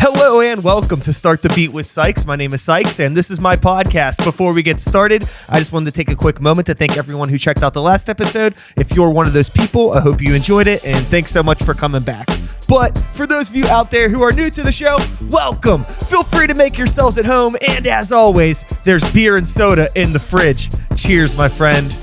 Hello and welcome to Start the Beat with Sykes. My name is Sykes and this is my podcast. Before we get started, I just wanted to take a quick moment to thank everyone who checked out the last episode. If you're one of those people, I hope you enjoyed it and thanks so much for coming back. But for those of you out there who are new to the show, welcome. Feel free to make yourselves at home, and as always, there's beer and soda in the fridge. Cheers, my friend.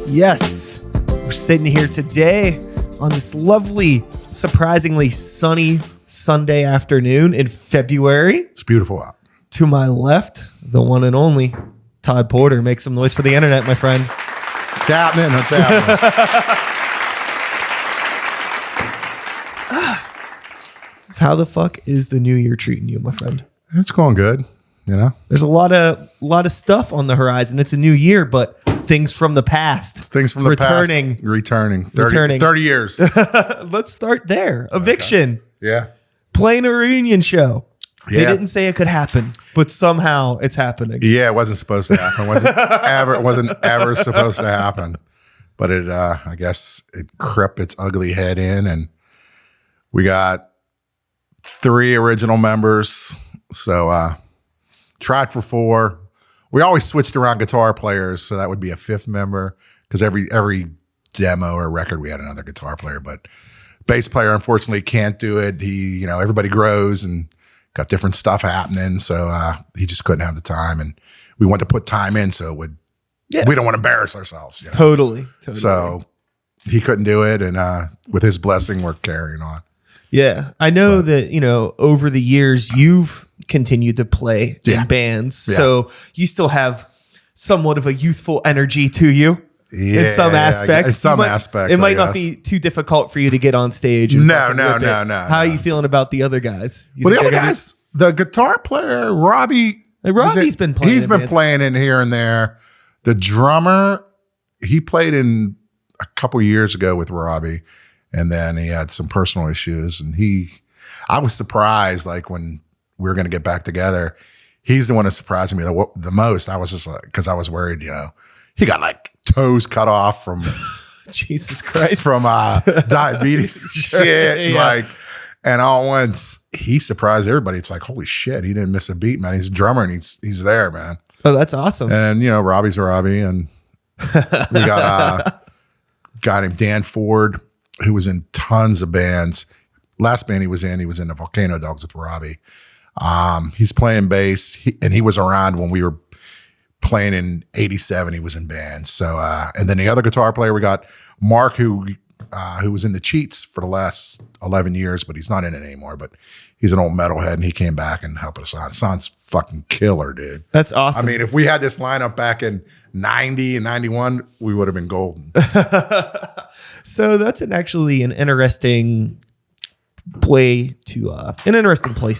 Yes, we're sitting here today on this lovely, surprisingly sunny Sunday afternoon in February. It's beautiful out. To my left, the one and only Todd Porter. Make some noise for the internet, my friend. It's happening. It's happening. So how the fuck is the new year treating you, my friend? It's going good. You know, there's a lot of stuff on the horizon. It's a new year, but things from the past. Things from the past. Returning. 30 years. Let's start there. Eviction. Okay. Yeah. Playing a reunion show. Yeah. They didn't say it could happen, but somehow it's happening. Yeah, it wasn't supposed to happen. It wasn't ever supposed to happen. But it, I guess, it crept its ugly head in, and we got 3 original members. So tried for 4. We always switched around guitar players, so that would be a 5th member because every demo or record we had another guitar player, but bass player unfortunately can't do it. He, everybody grows and got different stuff happening, so he just couldn't have the time, and we want to put time in, so we don't want to embarrass ourselves. Totally. So he couldn't do it, and with his blessing, we're carrying on. Yeah, I know that over the years you've continued to play in bands, so you still have somewhat of a youthful energy to you. In some aspects. It might not be too difficult for you to get on stage. No. How are you feeling about the other guys? The other guys, the guitar player, Robbie's been playing. He's been playing in here and there. The drummer, he played in a couple years ago with Robbie, and then he had some personal issues. And I was surprised, like when we were going to get back together, he's the one that surprised me the most. I was just like, because I was worried, he got like toes cut off from Jesus Christ, from diabetes shit. Yeah. And all at once he surprised everybody. It's like, holy shit, he didn't miss a beat, man. He's a drummer and he's there, man. Oh, that's awesome. And Robbie's Robbie, and we got a guy named Dan Ford who was in tons of bands. Last band he was in the Volcano Dogs with Robbie. He's playing bass, and he was around when we were playing in 87. He was in bands. So and then the other guitar player, we got Mark, who was in the Cheats for the last 11 years, but he's not in it anymore. But he's an old metalhead, and he came back and helped us out. It sounds fucking killer, dude. That's awesome. I mean, if we had this lineup back in 90 and 91, we would have been golden. So that's an interesting place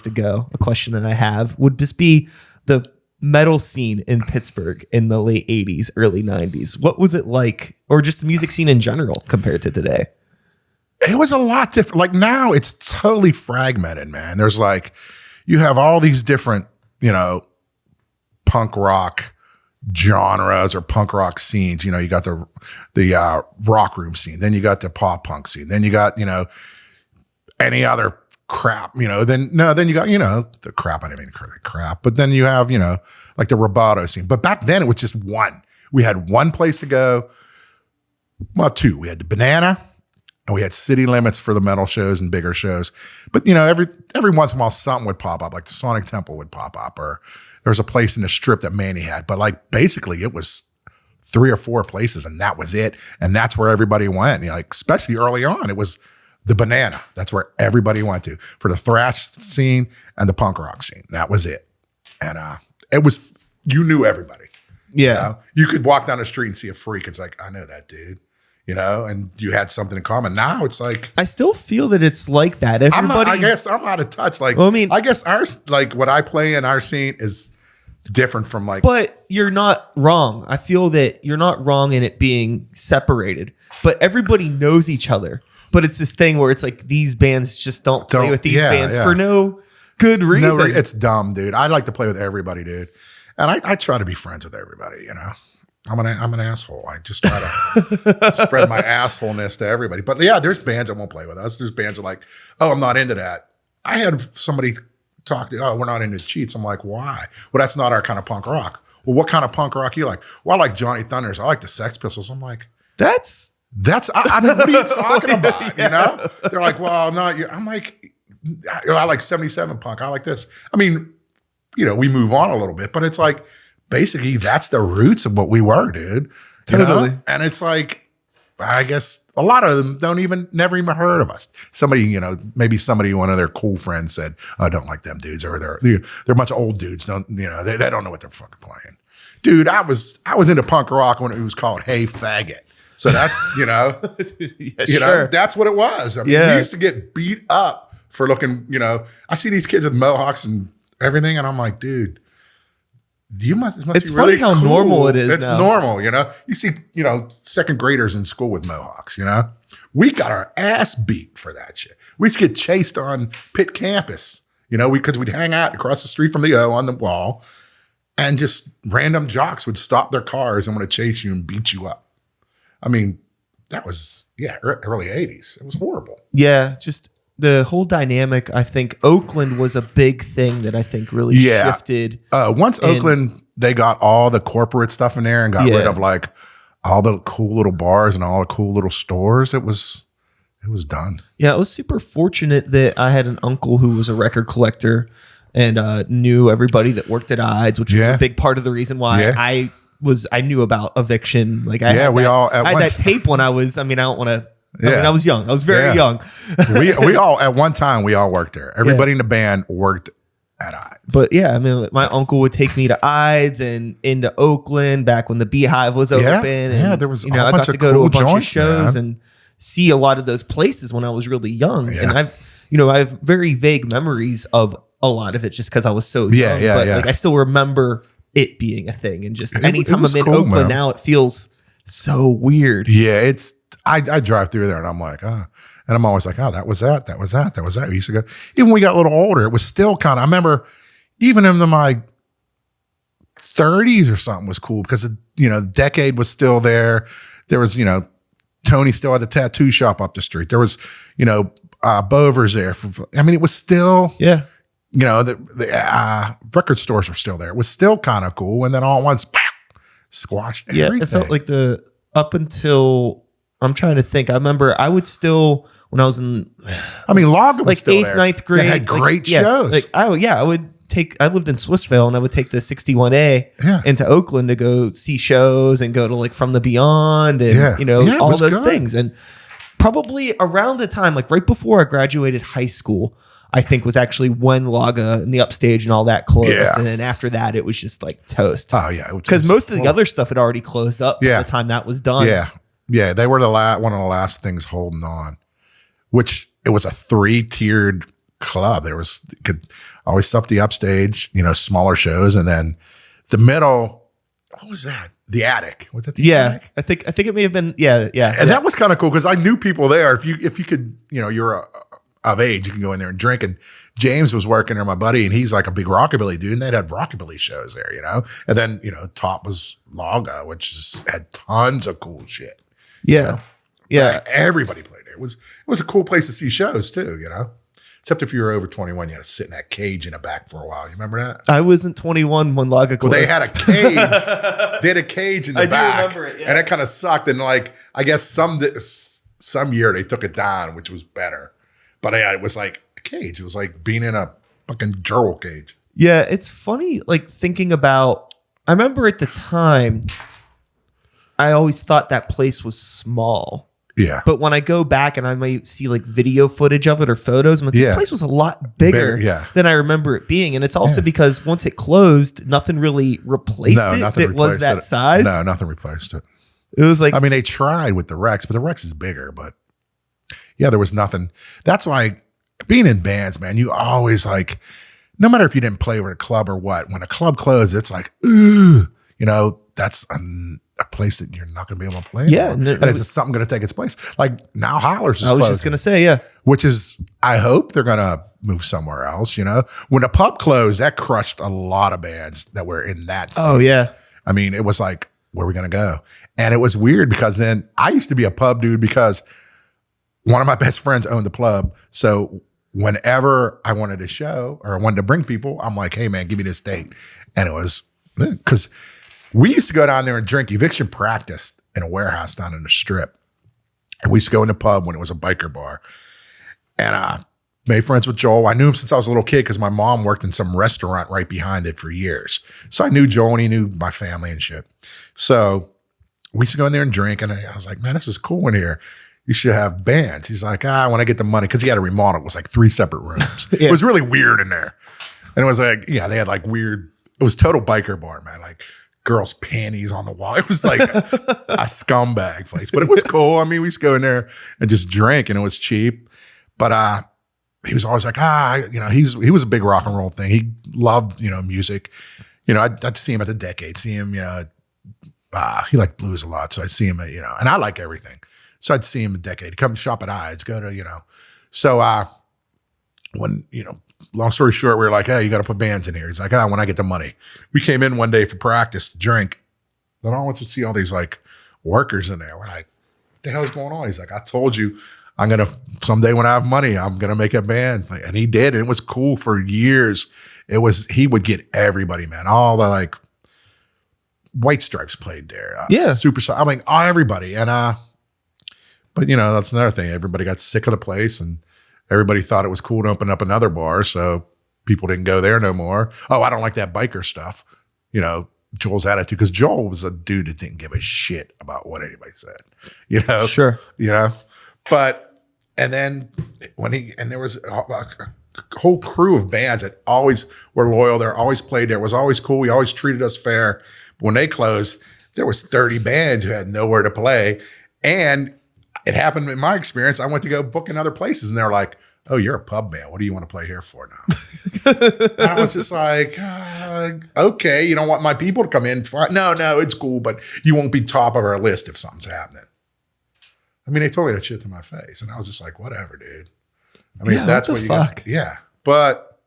to go. A question that I have would just be the metal scene in Pittsburgh in the late 80s, early 90s. What was it like, or just the music scene in general compared to today? It was a lot different. Like now it's totally fragmented, man. There's you have all these different, punk rock genres or punk rock scenes. You got the rock room scene, then you got the pop punk scene, then you got, any other crap, then you got, the crap, I didn't mean to call it crap, but then you have, like the Roboto scene. But back then it was just one. We had one place to go. Well, 2. We had the Banana, and we had City Limits for the metal shows and bigger shows. But, every once in a while something would pop up, like the Sonic Temple would pop up, or there was a place in the Strip that Manny had. But basically it was 3 or 4 places, and that was it. And that's where everybody went. Especially early on, it was the Banana. That's where everybody went to for the thrash scene and the punk rock scene. That was it. And it was, you knew everybody. Yeah. You could walk down the street and see a freak. It's like, I know that dude, and you had something in common. Now it's like, I still feel that it's like that. Everybody, I guess I'm out of touch. I guess ours, what I play in our scene is different from but you're not wrong. I feel that you're not wrong in it being separated, but everybody knows each other. But it's this thing where it's like these bands just don't play with these bands for no good reason. It's dumb, dude. I like to play with everybody, dude. And I try to be friends with everybody, I'm an asshole. I just try to spread my assholeness to everybody. But yeah, there's bands that won't play with us. There's bands that are like, oh, I'm not into that. I had somebody talk to, we're not into cheats. I'm like, why? Well, that's not our kind of punk rock. Well, what kind of punk rock you like? Well, I like Johnny Thunders. I like the Sex Pistols. I'm like, That's I mean, what are you talking about? You know? They're like, well, no, I'm like, I like 77 punk. I like this. I mean, you know, we move on a little bit, but it's like, basically that's the roots of what we were, dude. Totally. Know? And it's like, I guess a lot of them never even heard of us. Somebody, you know, maybe one of their cool friends said, I don't like them dudes, or they're a bunch of old dudes. They don't know what they're fucking playing. Dude, I was into punk rock when it was called Hey Faggot. So that, you know, that's what it was. I mean, we used to get beat up for looking, you know, I see these kids with mohawks and everything, and I'm like, dude, you must it's be funny really how cool. normal it is. It's now. normal, you know. You see, you know, second graders in school with mohawks, you know. We got our ass beat for that shit. We used to get chased on Pitt campus, you know, because we'd hang out across the street from the O on the wall, and just random jocks would stop their cars and want to chase you and beat you up. I mean, that was early 80s. It was horrible. Yeah, just the whole dynamic. I think Oakland was a big thing that I think really shifted. Once Oakland, they got all the corporate stuff in there and got rid of like all the cool little bars and all the cool little stores. It was done. Yeah, I was super fortunate that I had an uncle who was a record collector and knew everybody that worked at IDES, which was a big part of the reason why I knew about Eviction. Like I had that tape when I was, I don't want to, I was young. I was very young. we all, at one time, we all worked there. Everybody in the band worked at IDES. But my uncle would take me to IDES and into Oakland back when the Beehive was open. And, there was, I got to go to a bunch of shows and see a lot of those places when I was really young. And I have very vague memories of a lot of it just because I was so young. Like I still remember it being a thing, and just anytime I'm in Oakland now, it feels so weird. Yeah, I drive through there and I'm like, and I'm always like, that was that. We used to go, even when we got a little older, it was still kind of, I remember even into my 30s or something was cool because, the Decade was still there. There was, Tony still had the tattoo shop up the street. There was, Bover's there. It was still, the record stores were still there. It was still kind of cool. And then all at once, squashed everything. It felt like up until, I'm trying to think. I remember I would still, when I was in, Lager was still 8th, there. 9th grade. They had great shows. I lived in Swissvale and I would take the 61A into Oakland to go see shows and go to From the Beyond and, all those things. And probably around the time, right before I graduated high school, I think was actually when Laga and the Upstage and all that closed. And then after that, it was just toast. Oh, yeah. Because most of the other stuff had already closed up by the time that was done. Yeah. Yeah. They were one of the last things holding on, which it was a 3-tiered club. You could always stuff the Upstage, smaller shows. And then the middle, what was that? The Attic. Was that the Attic? I think it may have been, yeah. And that was kind of cool because I knew people there. If you could, you're of age, you can go in there and drink. And James was working there, my buddy, and he's like a big rockabilly dude, and they'd have rockabilly shows there, And then, top was Laga, which had tons of cool shit. Yeah. Everybody played there. It was a cool place to see shows too, Except if you were over 21, you had to sit in that cage in the back for a while. You remember that? I wasn't 21 when Laga closed. Well, they had a cage. They had a cage in the back. I do remember it, and it kind of sucked. And I guess some year they took it down, which was better. But it was like a cage. It was like being in a fucking gerbil cage. Yeah, it's funny, thinking about, I remember at the time, I always thought that place was small. Yeah. But when I go back and I might see video footage of it or photos, I'm like, this place was a lot bigger than I remember it being. And it's also because once it closed, nothing really replaced it that was that size. No, nothing replaced it. It was they tried with the Rex, but the Rex is bigger. But there was nothing. That's why being in bands, man, you always no matter if you didn't play with a club or what, when a club closed, it's ooh, that's a place that you're not going to be able to play. Yeah. And it's something going to take its place. Now Hollers is closing. I was just going to say, which is, I hope they're going to move somewhere else, When the pub closed, that crushed a lot of bands that were in that scene. Oh, yeah. It was where are we going to go? And it was weird because then I used to be a pub dude because one of my best friends owned the club. So whenever I wanted a show or I wanted to bring people, I'm like, hey man, give me this date. And it was because we used to go down there and drink. Eviction practiced in a warehouse down in the Strip. And we used to go in the pub when it was a biker bar. And I made friends with Joel. I knew him since I was a little kid because my mom worked in some restaurant right behind it for years. So I knew Joel and he knew my family and shit. So we used to go in there and drink. And I was like, man, this is cool in here. You should have bands. He's like, when I get the money, because he had a remodel. It was like 3 separate rooms. It was really weird in there. And it was like, they had like weird, it was total biker bar, man. Like girls' panties on the wall. It was like a scumbag place, but it was cool. I mean, we used to go in there and just drink and it was cheap. But he was always like, he was a big rock and roll thing. He loved, music. I'd see him at the Decade, see him, he liked blues a lot. So I'd see him, and I like everything. So I'd see him a Decade. Come shop at Ides, go to, So when, long story short, we were like, hey, you got to put bands in here. He's like, when I get the money. We came in one day for practice to drink. Then I went to see all these like workers in there. We're like, what the hell's going on? He's like, I told you, someday when I have money, I'm going to make a band. And he did. And it was cool for years. He would get everybody, man. All the like White Stripes played there. Everybody. And, but that's another thing. Everybody got sick of the place and everybody thought it was cool to open up another bar. So people didn't go there no more. Oh, I don't like that biker stuff. Joel's attitude, because Joel was a dude that didn't give a shit about what anybody said, Sure. But, and then there was a whole crew of bands that always were loyal. They're always played there. It was always cool. He always treated us fair. But when they closed, there was 30 bands who had nowhere to play. And it happened in my experience. I went to go book in other places and they're like, oh, you're a pub band. What do you want to play here for now? And I was just like, okay, you don't want my people to come in? No, it's cool, but you won't be top of our list if something's happening. I mean, they told me that shit to my face. And I was just like, whatever, dude. I mean, if that's what you got. Yeah. But,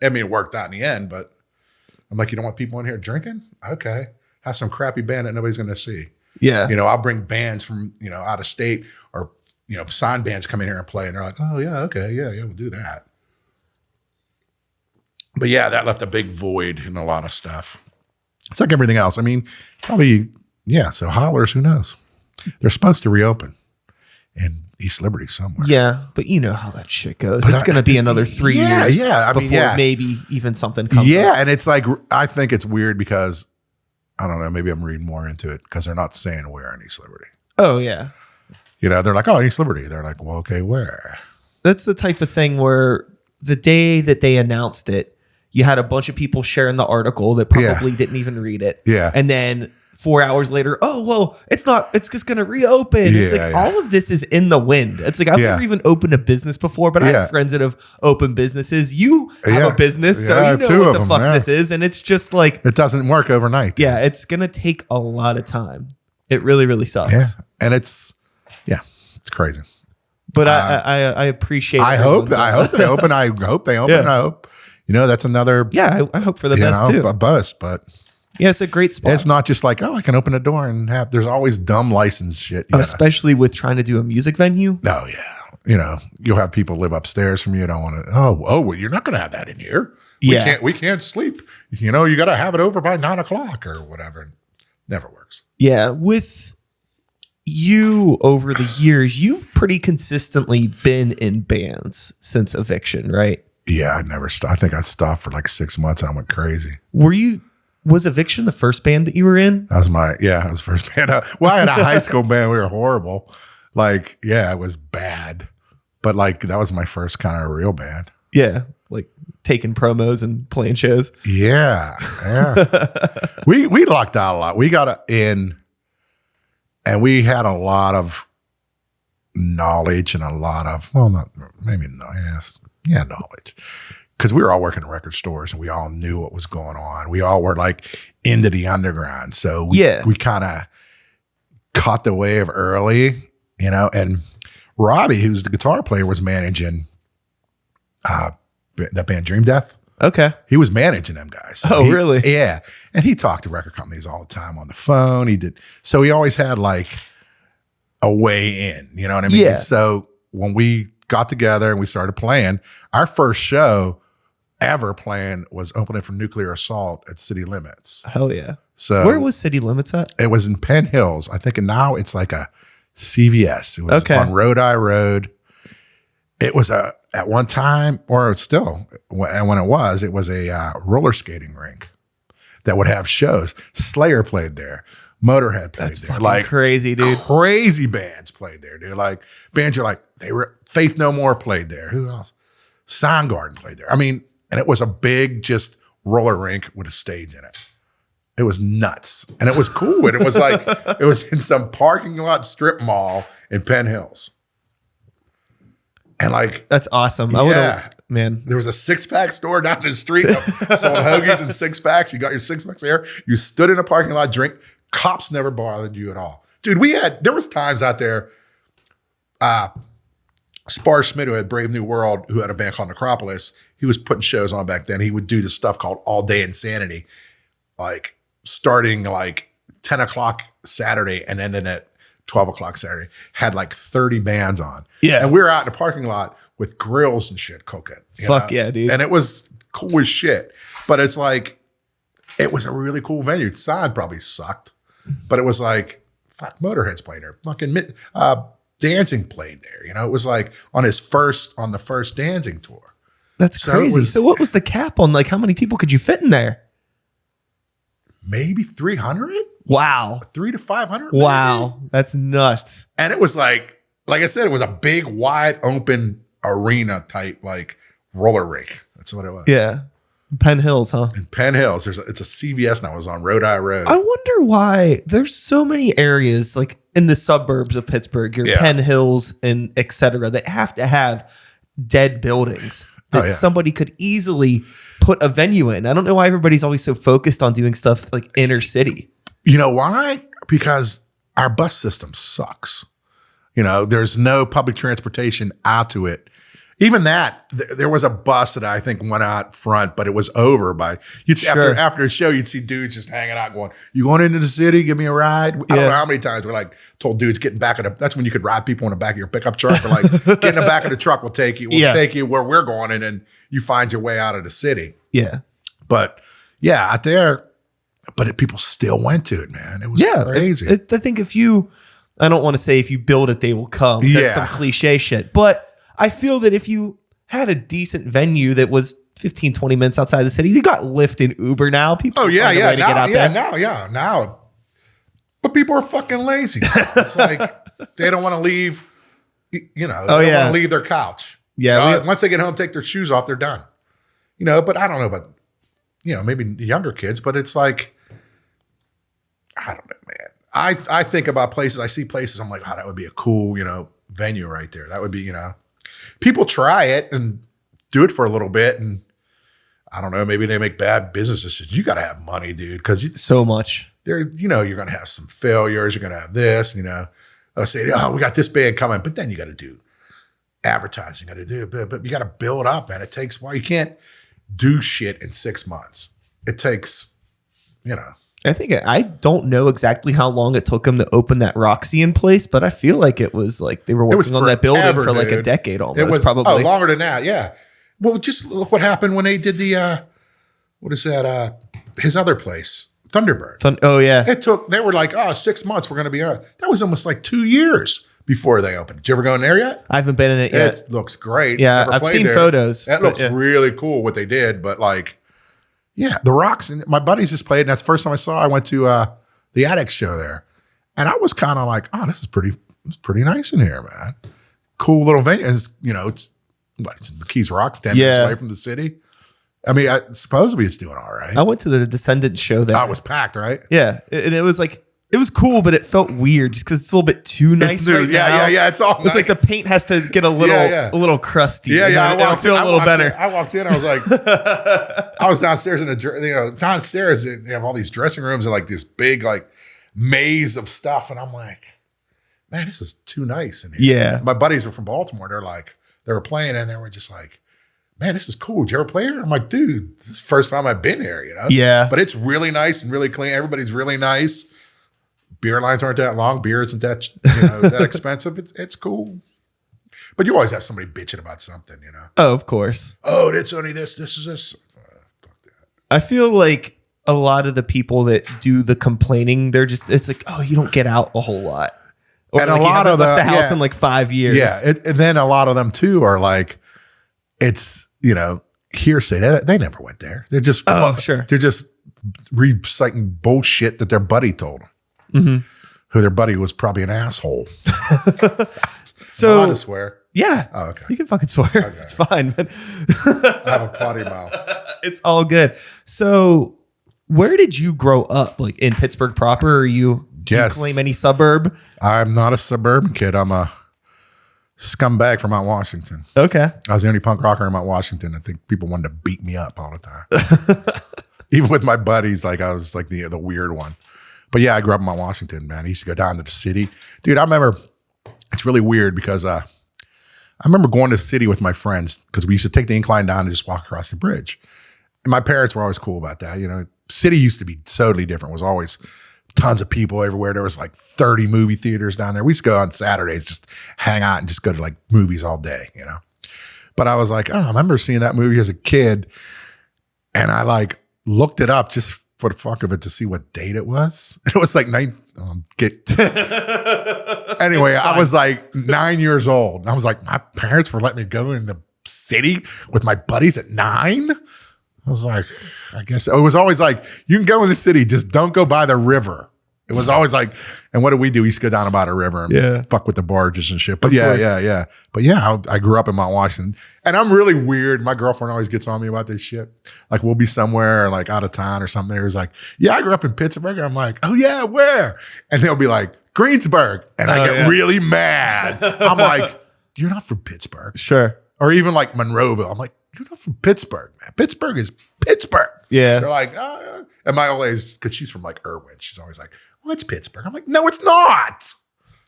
I mean, it worked out in the end. But I'm like, you don't want people in here drinking? Okay. Have some crappy band that nobody's going to see. Yeah. I'll bring bands from, out of state or, signed bands come in here and play. And they're like, oh, yeah, okay. Yeah, we'll do that. But yeah, that left a big void in a lot of stuff. It's like everything else. I mean, probably, so Hollers, who knows? They're supposed to reopen in East Liberty somewhere. Yeah, but you know how that shit goes. It's going to be another 3 years before maybe even something comes up. And it's like, I think it's weird because, I don't know, maybe I'm reading more into it because they're not saying where in East Liberty. Oh, yeah. They're like, oh, East Liberty. They're like, well, okay, where? That's the type of thing where the day that they announced it, you had a bunch of people sharing the article that probably didn't even read it. Yeah. And then 4 hours later, oh, well, it's just going to reopen. It's like all of this is in the wind. It's like I've never even opened a business before, but I have friends that have opened businesses. You have a business, so you know what the fuck this is. And it's just like, it doesn't work overnight. Yeah, it's going to take a lot of time. It really, really sucks. Yeah. And it's crazy. But I appreciate it. I hope they open. I hope they open. I hope, that's another. Yeah, I hope for the best too. A bust, but. Yeah, it's a great spot. It's not just like, I can open a door and there's always dumb license shit. Especially with trying to do a music venue. No, yeah. You'll have people live upstairs from you. Don't want to, well, you're not going to have that in here. We can't sleep. You got to have it over by 9:00 or whatever. Never works. Yeah. With you over the years, you've pretty consistently been in bands since Eviction, right? Yeah, I never stopped. I think I stopped for like 6 months and I went crazy. Was Eviction the first band that you were in? That was the first band. Well, I had a high school band. We were horrible. Like, it was bad. But like, that was my first kind of real band. Yeah. Like taking promos and playing shows. Yeah. we lucked out a lot. We got in and we had a lot of knowledge and a lot of, knowledge. Because we were all working in record stores and we all knew what was going on. We all were like into the underground. So we kind of caught the wave early, and Robbie, who's the guitar player, was managing that band Dream Death. Okay. He was managing them guys. So really? Yeah. And he talked to record companies all the time on the phone. So he always had like a way in, you know what I mean? Yeah. So when we got together and we started playing. Our first show ever playing was opening for Nuclear Assault at City Limits. Hell yeah. So where was City Limits at? It was in Penn Hills. I think now it's like a CVS. It was on Rodi Road. It was at one time, or still, and when it was a roller skating rink that would have shows. Slayer played there. Motorhead played That's there. Fucking like crazy, dude. Crazy bands played there, dude. Like bands are like Faith No More played there. Who else? Soundgarden played there. I mean, and it was a big just roller rink with a stage in it. It was nuts. And it was cool. And it was like, it was in some parking lot strip mall in Penn Hills. And like, that's awesome. Man. There was a 6-pack store down the street that sold hoagies and 6-packs. You got your 6-packs there. You stood in a parking lot, drink. Cops never bothered you at all. Dude, there was times out there, Spar Schmidt, who had Brave New World, who had a band called Necropolis, he was putting shows on back then. He would do this stuff called All Day Insanity, like starting like 10 o'clock Saturday and ending at 12 o'clock Saturday. Had like 30 bands on. Yeah. And we were out in the parking lot with grills and shit cooking. Fuck yeah, dude. And it was cool as shit. But it's like, it was a really cool venue. The sign probably sucked. But it was like, fuck, Motorhead's playing there. Fucking Dancing played there. It was like on the first Dancing tour. That's crazy. So what was the cap on, like, how many people could you fit in there? Maybe 300? Wow. 300 to 500? Wow. Maybe? That's nuts. And it was like I said, it was a big, wide open arena type, like roller rink. That's what it was. Yeah. Penn Hills, huh? In Penn Hills. It's a CVS now. It was on Rodi Road. I wonder why there's so many areas, like in the suburbs of Pittsburgh, your Penn Hills and et cetera, that have to have dead buildings that somebody could easily put a venue in. I don't know why everybody's always so focused on doing stuff like inner city. You know why? Because our bus system sucks. There's no public transportation out to it. Even that, there was a bus that I think went out front, but it was over by, after the show, you'd see dudes just hanging out going, you going into the city? Give me a ride. I don't know how many times we're like told dudes getting back that's when you could ride people in the back of your pickup truck. Or like, get in the back of the truck, we'll take you where we're going, and then you find your way out of the city. Yeah. But yeah, out there, people still went to it, man. It was crazy. I think I don't want to say if you build it, they will come. That's some cliche shit. But I feel that if you had a decent venue that was 15, 20 minutes outside the city, you got Lyft and Uber now. People find a way to get out there. Now. But people are fucking lazy. It's like they don't want to leave, they don't want to leave their couch. Yeah. Once they get home, take their shoes off, they're done. But I don't know about, maybe younger kids, but it's like, I don't know, man. I think about places, I see places, I'm like, that would be a cool, venue right there. That would be, people try it and do it for a little bit, and I don't know, maybe they make bad business decisions. You got to have money, dude, because so much. You're going to have some failures. You're going to have this. I'll say, we got this band coming, but then you got to do advertising. You got to do it, but you got to build up, man. It takes while. You can't do shit in 6 months. It takes, I don't know exactly how long it took them to open that Roxy in place, but I feel like it was like they were working on that building for like a decade almost. It was probably longer than that. Yeah. Well, just look what happened when they did the what is that? His other place, Thunderbird. Oh yeah. They were like, 6 months. We're going to be that was almost like 2 years before they opened. Did you ever go in there yet? I haven't been in it yet. It looks great. Yeah, I've seen photos. That looks really cool what they did, but like. Yeah, the Rocks. And my buddies just played, and that's the first time I saw. I went to the Addicts show there, and I was kind of like, this is pretty nice in here, man. Cool little venue. And it's the Keys Rocks, 10 minutes away from the city. I mean, supposedly it's doing all right. I went to the Descendants show there. Oh, it was packed, right? Yeah, and it was like. It was cool, but it felt weird just because it's a little bit too nice right now. Yeah. It's all nice. It's like the paint has to get a little crusty. Yeah. It'll feel a little better. I walked in. I was like, I was downstairs downstairs they have all these dressing rooms and like this big like maze of stuff, and I'm like, man, this is too nice in here. Yeah. My buddies were from Baltimore. They were playing, and they were just like, man, this is cool. Did you ever play here? I'm like, dude, this is the first time I've been here. Yeah. But it's really nice and really clean. Everybody's really nice. Beer lines aren't that long. Beer isn't that that expensive. It's cool. But you always have somebody bitching about something, you know? Oh, of course. Oh, it's only this is this. Fuck that. I feel like a lot of the people that do the complaining, it's like, oh, you don't get out a whole lot. Or And like a lot you haven't of left the the- house yeah. in like 5 years. Yeah. And then a lot of them too are like, it's, you know, hearsay. They never went there. They're just, Sure. They're just reciting bullshit that their buddy told them. Mm-hmm. Who their buddy was probably an asshole. So, I'm allowed to swear. yeah. Oh, okay. You can fucking swear. Okay. It's fine, man. I have a potty mouth. It's all good. So, where did you grow up? Like in Pittsburgh proper? Do you Yes. claim any suburb? I'm not a suburban kid. I'm a scumbag from Mount Washington. Okay. I was the only punk rocker in Mount Washington. I think people wanted to beat me up all the time. Even with my buddies, like I was like the weird one. But yeah, I grew up in Mount Washington, man. I used to go down to the city. Dude, I remember, it's really weird because I remember going to the city with my friends because we used to take the incline down and just walk across the bridge. And my parents were always cool about that. You know, city used to be totally different. It was always tons of people everywhere. There was like 30 movie theaters down there. We used to go on Saturdays, just hang out and just go to like movies all day, you know? But I was like, oh, I remember seeing that movie as a kid. And I like looked it up just for the fuck of it to see what date it was. And it was like anyway, I was like 9 years old. And I was like, my parents were letting me go in the city with my buddies at 9. I was like, I guess it was always like, you can go in the city, just don't go by the river. It was always like, and what did we do? We used to go down by the river and fuck with the barges and shit. But yeah. But yeah, I grew up in Mount Washington. And I'm really weird. My girlfriend always gets on me about this shit. Like we'll be somewhere like out of town or something. There's like, yeah, I grew up in Pittsburgh. And I'm like, oh yeah, where? And they'll be like, Greensburg. And I get really mad. I'm like, you're not from Pittsburgh. Sure. Or even like Monroeville. I'm like, you're not from Pittsburgh, man. Pittsburgh is Pittsburgh. Yeah. They're like, oh, yeah. And my old lady's, because she's from like Irwin, she's always like, well, it's Pittsburgh. I'm like, no, it's not.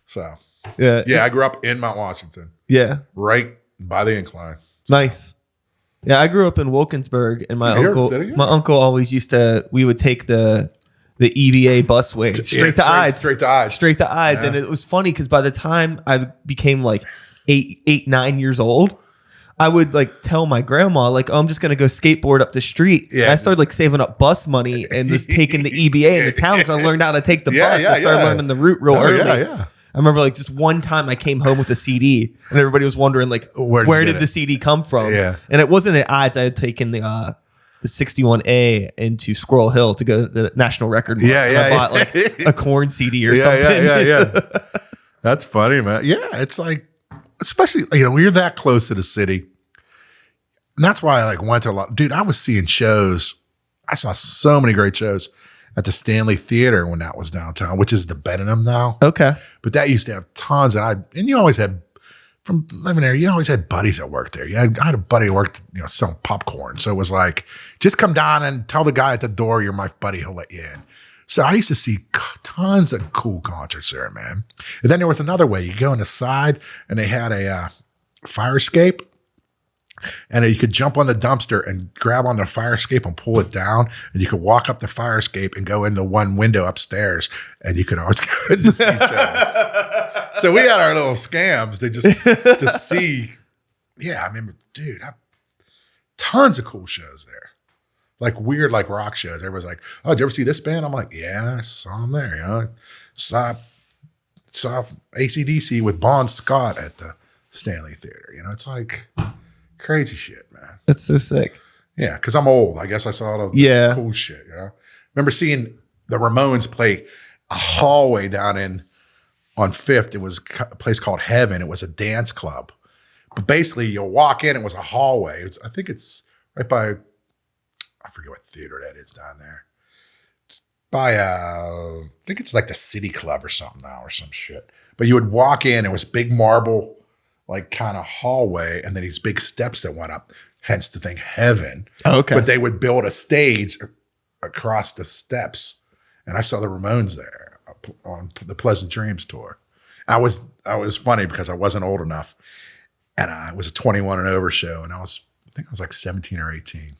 So, yeah, I grew up in Mount Washington. Yeah. Right by the incline. Nice. Yeah, I grew up in Wilkinsburg, and my uncle always we would take the EVA busway straight to Ides. Yeah. And it was funny because by the time I became like 9 years old, I would like tell my grandma, like, oh, I'm just going to go skateboard up the street. Yeah. And I started like saving up bus money and just taking the EVA in the town because I learned how to take the bus. I started learning the route real early. Yeah. I remember like just one time I came home with a CD and everybody was wondering like, where did the CD come from? Yeah. And it wasn't at Ides. I had taken the 61A into Squirrel Hill to go to the National Record Mart. I bought like a Korn CD or something. Yeah. That's funny, man. Yeah, it's like, especially, you know, when you're that close to the city. And that's why I like went to a lot. Dude, I was seeing shows. I saw so many great shows at the Stanley Theater when that was downtown, which is the Benham now. Okay. But that used to have tons. And you always had, from living there, you always had buddies that worked there. I had a buddy who worked, you know, selling popcorn. So it was like, just come down and tell the guy at the door you're my buddy, he'll let you in. So I used to see tons of cool concerts there, man. And then there was another way. You go on the side and they had a fire escape. And you could jump on the dumpster and grab on the fire escape and pull it down. And you could walk up the fire escape and go into one window upstairs. And you could always go in to see shows. So we had our little scams to see. Yeah, I remember, dude, tons of cool shows there. Like weird, like rock shows. Everybody's like, oh, did you ever see this band? I'm like, yeah, I saw them there. You know, saw AC/DC with Bon Scott at the Stanley Theater. You know, it's like crazy shit, man. That's so sick. Yeah, because I'm old. I guess I saw all the cool shit, you know? Remember seeing the Ramones play a hallway down on 5th. It was a place called Heaven. It was a dance club. But basically, you'll walk in, it was a hallway. I think it's right by, I forget what theater that is down there. It's by, I think it's like the City Club or something now or some shit. But you would walk in, it was big marble, like kind of hallway, and then these big steps that went up, hence the thing Heaven. Oh, okay. But they would build a stage across the steps, and I saw the Ramones there on the Pleasant Dreams tour. I was funny because I wasn't old enough, and it was a 21 and over show, and I think I was like 17 or 18.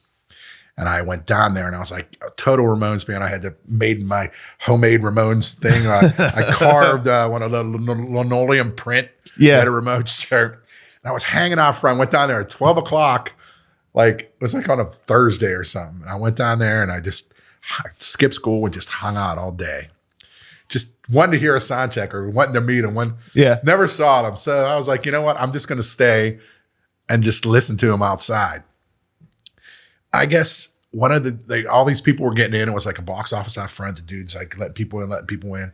And I went down there and I was like a total Ramones fan. I had made my homemade Ramones thing. I carved one of the linoleum print. Yeah. Had a Ramones shirt. And I was hanging out front. Went down there at 12 o'clock. Like, it was like on a Thursday or something. And I went down there and I just skipped school and just hung out all day. Just wanted to hear a sound check or wanting to meet them. Never saw them. So I was like, you know what? I'm just going to stay and just listen to them outside. I guess one of all these people were getting in. It was like a box office out front. The dude's like letting people in.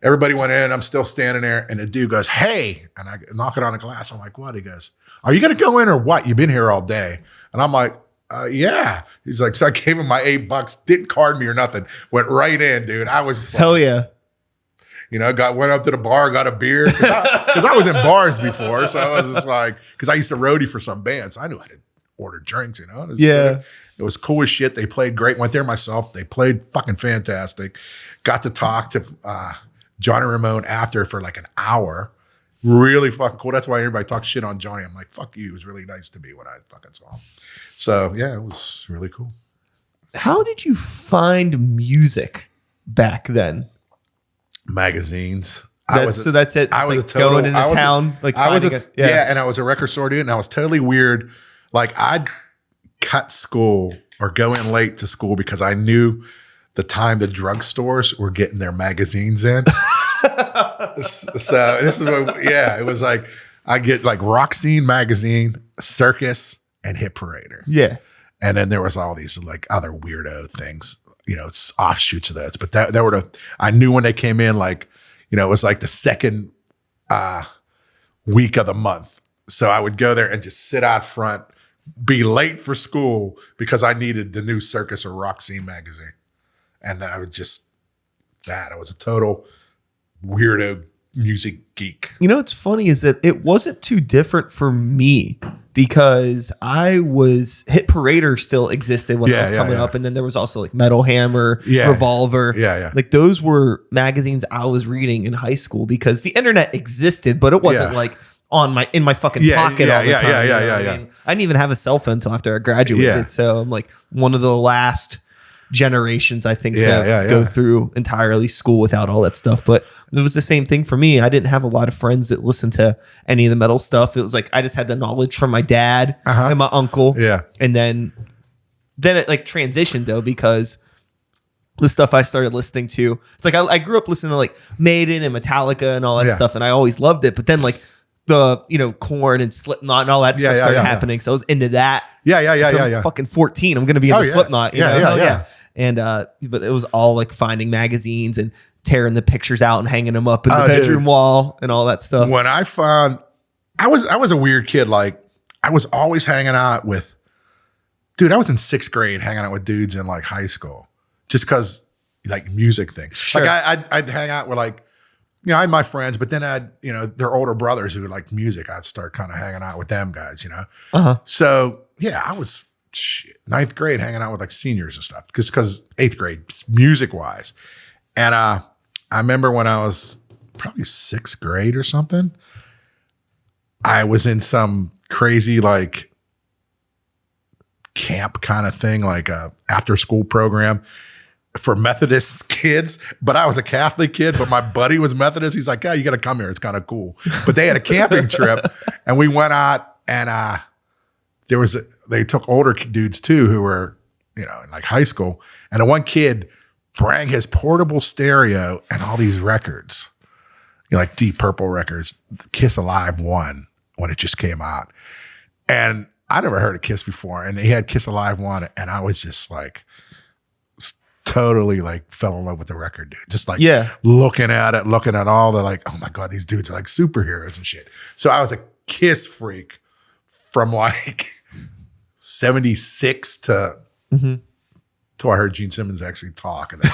Everybody went in. I'm still standing there. And the dude goes, hey. And I knock it on the glass. I'm like, what? He goes, are you going to go in or what? You've been here all day. And I'm like, yeah. He's like, so I gave him my $8, didn't card me or nothing. Went right in, dude. I was hell yeah. You know, went up to the bar, got a beer. Because I was in bars before. So I was just like, because I used to roadie for some bands. I knew how to order drinks, you know? It was cool as shit. They played great. Went there myself. They played fucking fantastic. Got to talk to Johnny Ramone after for like an hour. Really fucking cool. That's why everybody talks shit on Johnny. I'm like, fuck you. It was really nice to me when I fucking saw him. So yeah, it was really cool. How did you find music back then? Magazines. So that's it. I was like going into town. And I was a record store dude, and I was totally weird. Like, I'd cut school or go in late to school because I knew the time the drugstores were getting their magazines in. So this is what, it was like, I get like Rock Scene magazine, Circus, and Hit Parader. Yeah. And then there was all these like other weirdo things, you know, it's offshoots of those. But that were I knew when they came in, like, you know, it was like the second week of the month. So I would go there and just sit out front, be late for school because I needed the new Circus or Rock Scene magazine. And I was a total weirdo music geek. You know, what's funny is that it wasn't too different for me because Hit Parader still existed when I was coming up. And then there was also like Metal Hammer, Revolver. Like those were magazines I was reading in high school because the internet existed, but it wasn't like in my fucking pocket all the time. I mean? I didn't even have a cell phone until after I graduated. So I'm like one of the last generations, I think, to go through entirely school without all that stuff. But it was the same thing for me. I didn't have a lot of friends that listened to any of the metal stuff. It was like I just had the knowledge from my dad and my uncle. And then it like transitioned though, because the stuff I started listening to, it's like I grew up listening to like Maiden and Metallica and all that stuff, and I always loved it. But then like the, you know, Korn and Slipknot and all that stuff started happening. So I was into that. I'm fucking 14. I'm gonna be into Slipknot. You know? And but it was all like finding magazines and tearing the pictures out and hanging them up in the bedroom wall and all that stuff. When I found, I was a weird kid. Like, I was always hanging out with, dude, I was in 6th grade hanging out with dudes in like high school just because like music things. Sure. Like I'd hang out with like, you know, I had my friends, but then I'd, you know, their older brothers who liked music. I'd start kind of hanging out with them guys, you know? So yeah, I was 9th grade hanging out with like seniors and stuff because 8th grade music wise. And I remember when I was probably 6th grade or something, I was in some crazy like camp kind of thing, like a after school program for Methodist kids, but I was a Catholic kid, but my buddy was Methodist. He's like, yeah, you got to come here. It's kind of cool. But they had a camping trip and we went out and they took older dudes too who were, you know, in like high school. And the one kid brought his portable stereo and all these records, you know, like Deep Purple records, Kiss Alive 1 when it just came out. And I never heard of Kiss before. And he had Kiss Alive 1 and I was just like, totally like fell in love with the record, dude. Just like looking at all the like, oh my God, these dudes are like superheroes and shit. So I was a Kiss freak from like 76 to till I heard Gene Simmons actually talk. And then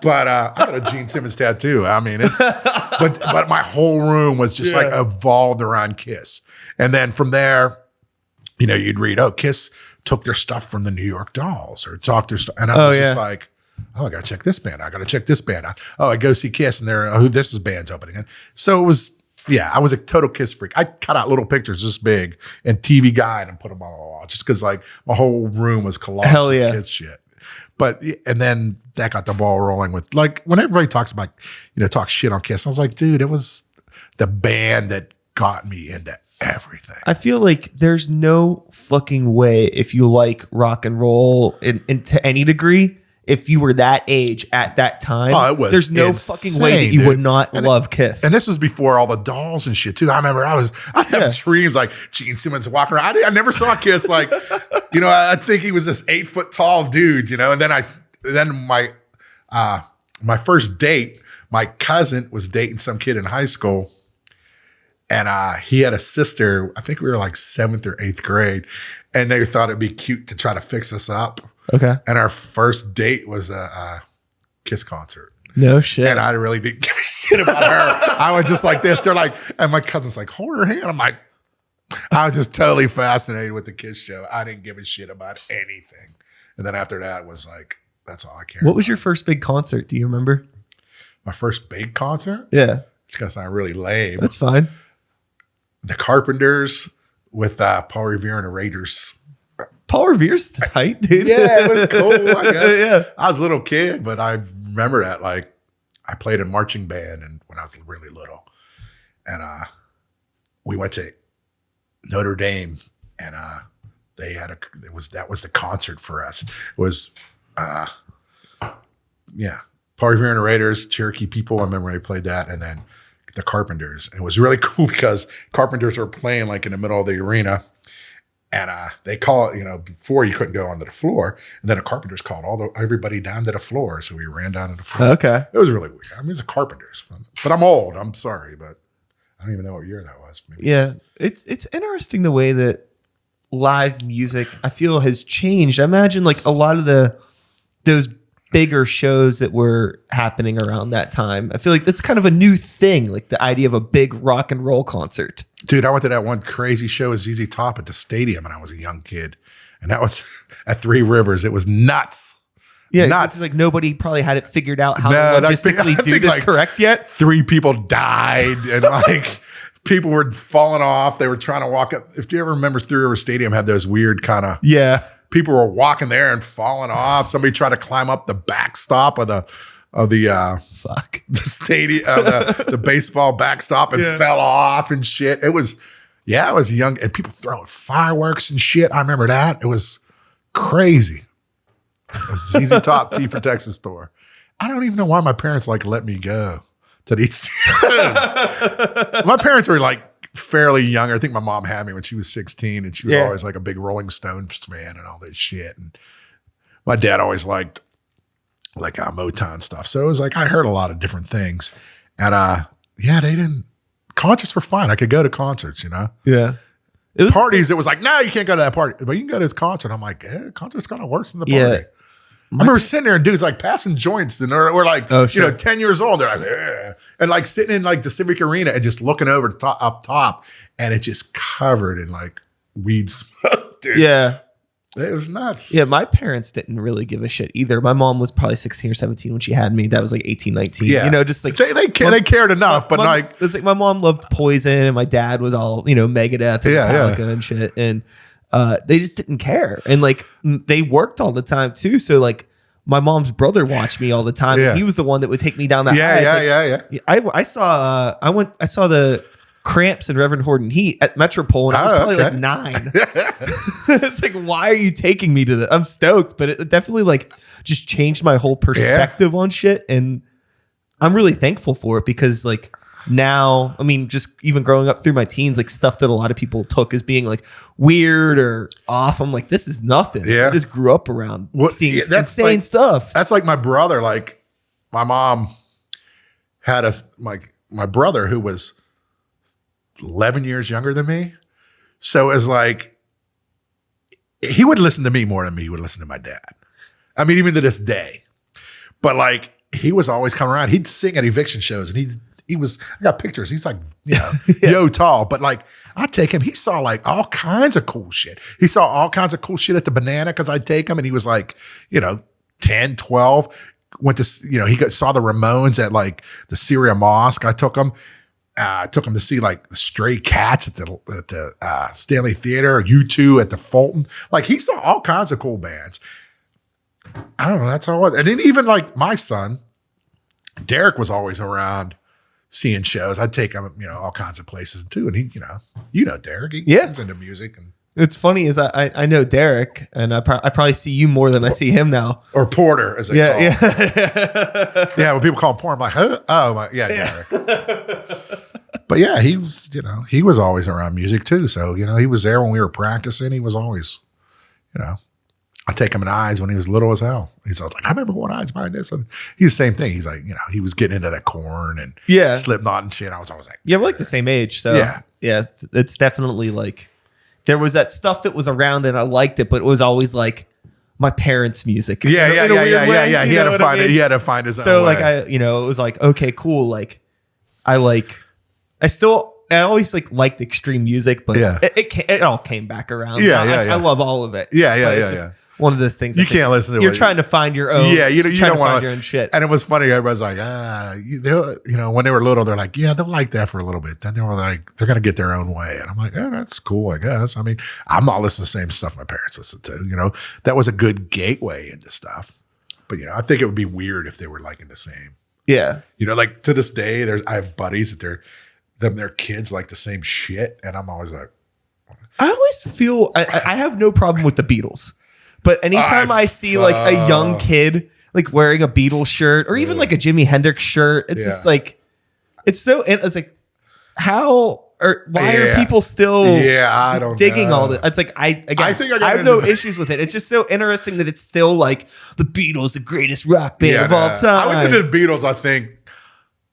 but I got a Gene Simmons tattoo. I mean, it's but my whole room was just like evolved around Kiss. And then from there, you know, you'd read, oh, Kiss took their stuff from the New York Dolls or talked their stuff. And I was just like, oh, I got to check this band. I got to check this band out. Oh, I go see Kiss and this is band's opening. So it was, I was a total Kiss freak. I cut out little pictures this big and TV Guide and put them on the wall just because like my whole room was collaged with Kiss shit. But, and then that got the ball rolling with like, when everybody talks about, you know, talk shit on Kiss, I was like, dude, it was the band that got me into everything. I feel like there's no fucking way if you like rock and roll in to any degree, if you were that age at that time, there's no fucking way that you would not love Kiss. And this was before all the dolls and shit too. I remember I had dreams like Gene Simmons walking around. I never saw Kiss. Like, I think he was this 8 foot tall dude, and then my first date, my cousin was dating some kid in high school. And he had a sister, I think we were like 7th or 8th grade, and they thought it'd be cute to try to fix us up. Okay. And our first date was a Kiss concert. No shit. And I really didn't give a shit about her. I was just like this. They're like, and my cousin's like, hold her hand. I'm like, I was just totally fascinated with the Kiss show. I didn't give a shit about anything. And then after that was like, that's all I cared What was your first big concert? Do you remember? My first big concert? Yeah. It's going to sound really lame. That's fine. The Carpenters with Paul Revere and the Raiders. Paul Revere's tight, dude. Yeah, it was cool, I guess. Yeah. I was a little kid, but I remember that. Like, I played in marching band and when I was really little. And we went to Notre Dame and that was the concert for us. It was Paul Revere and the Raiders, Cherokee People. I remember when they played that, and then the Carpenters. And it was really cool because Carpenters were playing like in the middle of the arena. And they call it, before you couldn't go onto the floor. And then the Carpenters called everybody down to the floor. So we ran down to the floor. Okay. It was really weird. I mean, it's the Carpenters. But I'm old. I'm sorry. But I don't even know what year that was. Maybe. Yeah. It's interesting the way that live music, I feel, has changed. I imagine like a lot of those bigger shows that were happening around that time, I feel like that's kind of a new thing, like the idea of a big rock and roll concert. Dude, I went to that one crazy show with ZZ Top at the stadium when I was a young kid. And that was at Three Rivers. It was nuts. Yeah, nuts. It's like nobody probably had it figured out how to logistically do this correct yet. 3 people died and like people were falling off. They were trying to walk up. If you ever remember, Three Rivers Stadium had those weird kind of... Yeah. People were walking there and falling off. Somebody tried to climb up the backstop of the stadium, the baseball backstop and fell off and shit. It was young and people throwing fireworks and shit. I remember that. It was crazy. It was ZZ Top T for Texas store. I don't even know why my parents let me go to these. My parents were fairly young. I think my mom had me when she was 16 and she was always like a big Rolling Stones fan and all that shit. And my dad always liked Motown stuff. So it was like, I heard a lot of different things and concerts were fine. I could go to concerts, Yeah. Parties, it was like, no, you can't go to that party, but you can go to this concert. I'm like, concert's kind of worse than the party. Yeah. I remember sitting there and dudes passing joints and we're like, 10 years old. They're like, eh. And sitting in the Civic Arena and just looking over up top and it just covered in weed smoke, dude. Yeah. It was nuts. Yeah. My parents didn't really give a shit either. My mom was probably 16 or 17 when she had me. That was 18, 19. Yeah. Just they cared enough, but it's my mom loved Poison and my dad was all, Megadeth and Metallica and shit. And they just didn't care. And they worked all the time too. So my mom's brother watched me all the time. Yeah. He was the one that would take me down that Yeah. I saw the Cramps and Reverend Horde and Heat at Metropole and I was probably 9. It's why are you taking me to that? I'm stoked, but it definitely just changed my whole perspective on shit. And I'm really thankful for it because now, I mean, just even growing up through my teens, stuff that a lot of people took as being weird or off. I'm like, this is nothing. Yeah. I just grew up around seeing insane stuff. That's my brother. My mom had my brother who was 11 years younger than me. So it was he would listen to me more than me would listen to my dad. I mean, even to this day. But he was always coming around. He'd sing at Eviction shows and he was, I got pictures. He's yo tall, but I take him. He saw all kinds of cool shit. He saw all kinds of cool shit at the Banana because I'd take him and he was 10, 12. Went to, he saw the Ramones at the Syria Mosque. I took him. I took him to see the Stray Cats at the Stanley Theater, U2 at the Fulton. He saw all kinds of cool bands. I don't know. That's how it was. And then even my son, Derek was always around seeing shows. I'd take him, all kinds of places too. And he, Derek, he's into music. And it's funny is I know Derek, and I probably see you more than I see him now. Or Porter, as they call him. Yeah. Yeah, when people call him Porter, I'm like, huh? Oh, yeah, Derek. But yeah, he was, he was always around music too. So, he was there when we were practicing. He was always, I take him in Eyes when he was little as hell. He's always like, I remember going Eyes behind this. And he's the same thing. He's like, he was getting into that Korn and Slipknot and shit. I was always like, yeah, we're like the same age. So yeah, it's definitely like, there was that stuff that was around and I liked it, but it was always like my parents' music. Yeah. He had to find it. He had to find his own way. So like it was like, okay, cool. Like I always liked extreme music, but it all came back around. I love all of it. Yeah. One of those things you can't listen to. You're trying to find your own. Yeah, you don't want your own shit. And it was funny. Everybody's like, when they were little, they're like, yeah, they'll like that for a little bit. Then they were like, they're gonna get their own way. And I'm like, oh, that's cool, I guess. I mean, I'm not listening to the same stuff my parents listened to. That was a good gateway into stuff. But I think it would be weird if they were like in the same. Yeah. Like to this day, I have buddies that their kids like the same shit, and I'm always like, I always feel I have no problem with the Beatles. But anytime I see like a young kid like wearing a Beatles shirt or even like a Jimi Hendrix shirt, it's just like it's like how or why are people still I don't digging know. all this? It's like I think I have no issues with it. It's just so interesting that it's still like the Beatles, the greatest rock band of all time. I went to the Beatles, I think,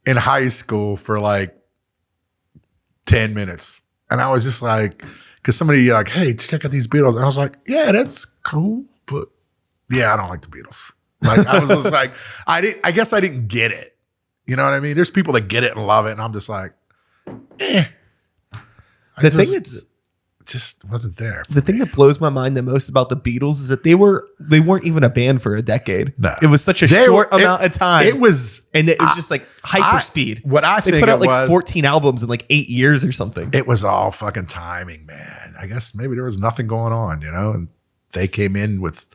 in high school for like 10 minutes. And I was just like, because somebody like, hey, check out these Beatles. And I was like, yeah, that's cool. But yeah, I don't like the Beatles. Like I was just like, I guess I didn't get it. You know what I mean? There's people that get it and love it. And I'm just like, thing that's just wasn't there. The thing that blows my mind the most about the Beatles is that they weren't even a band for a decade. No. It was such a short amount of time. It was just like hyper speed. What I think they put out it like was, 14 albums in like 8 years or something. It was all fucking timing, man. I guess maybe there was nothing going on, and they came in with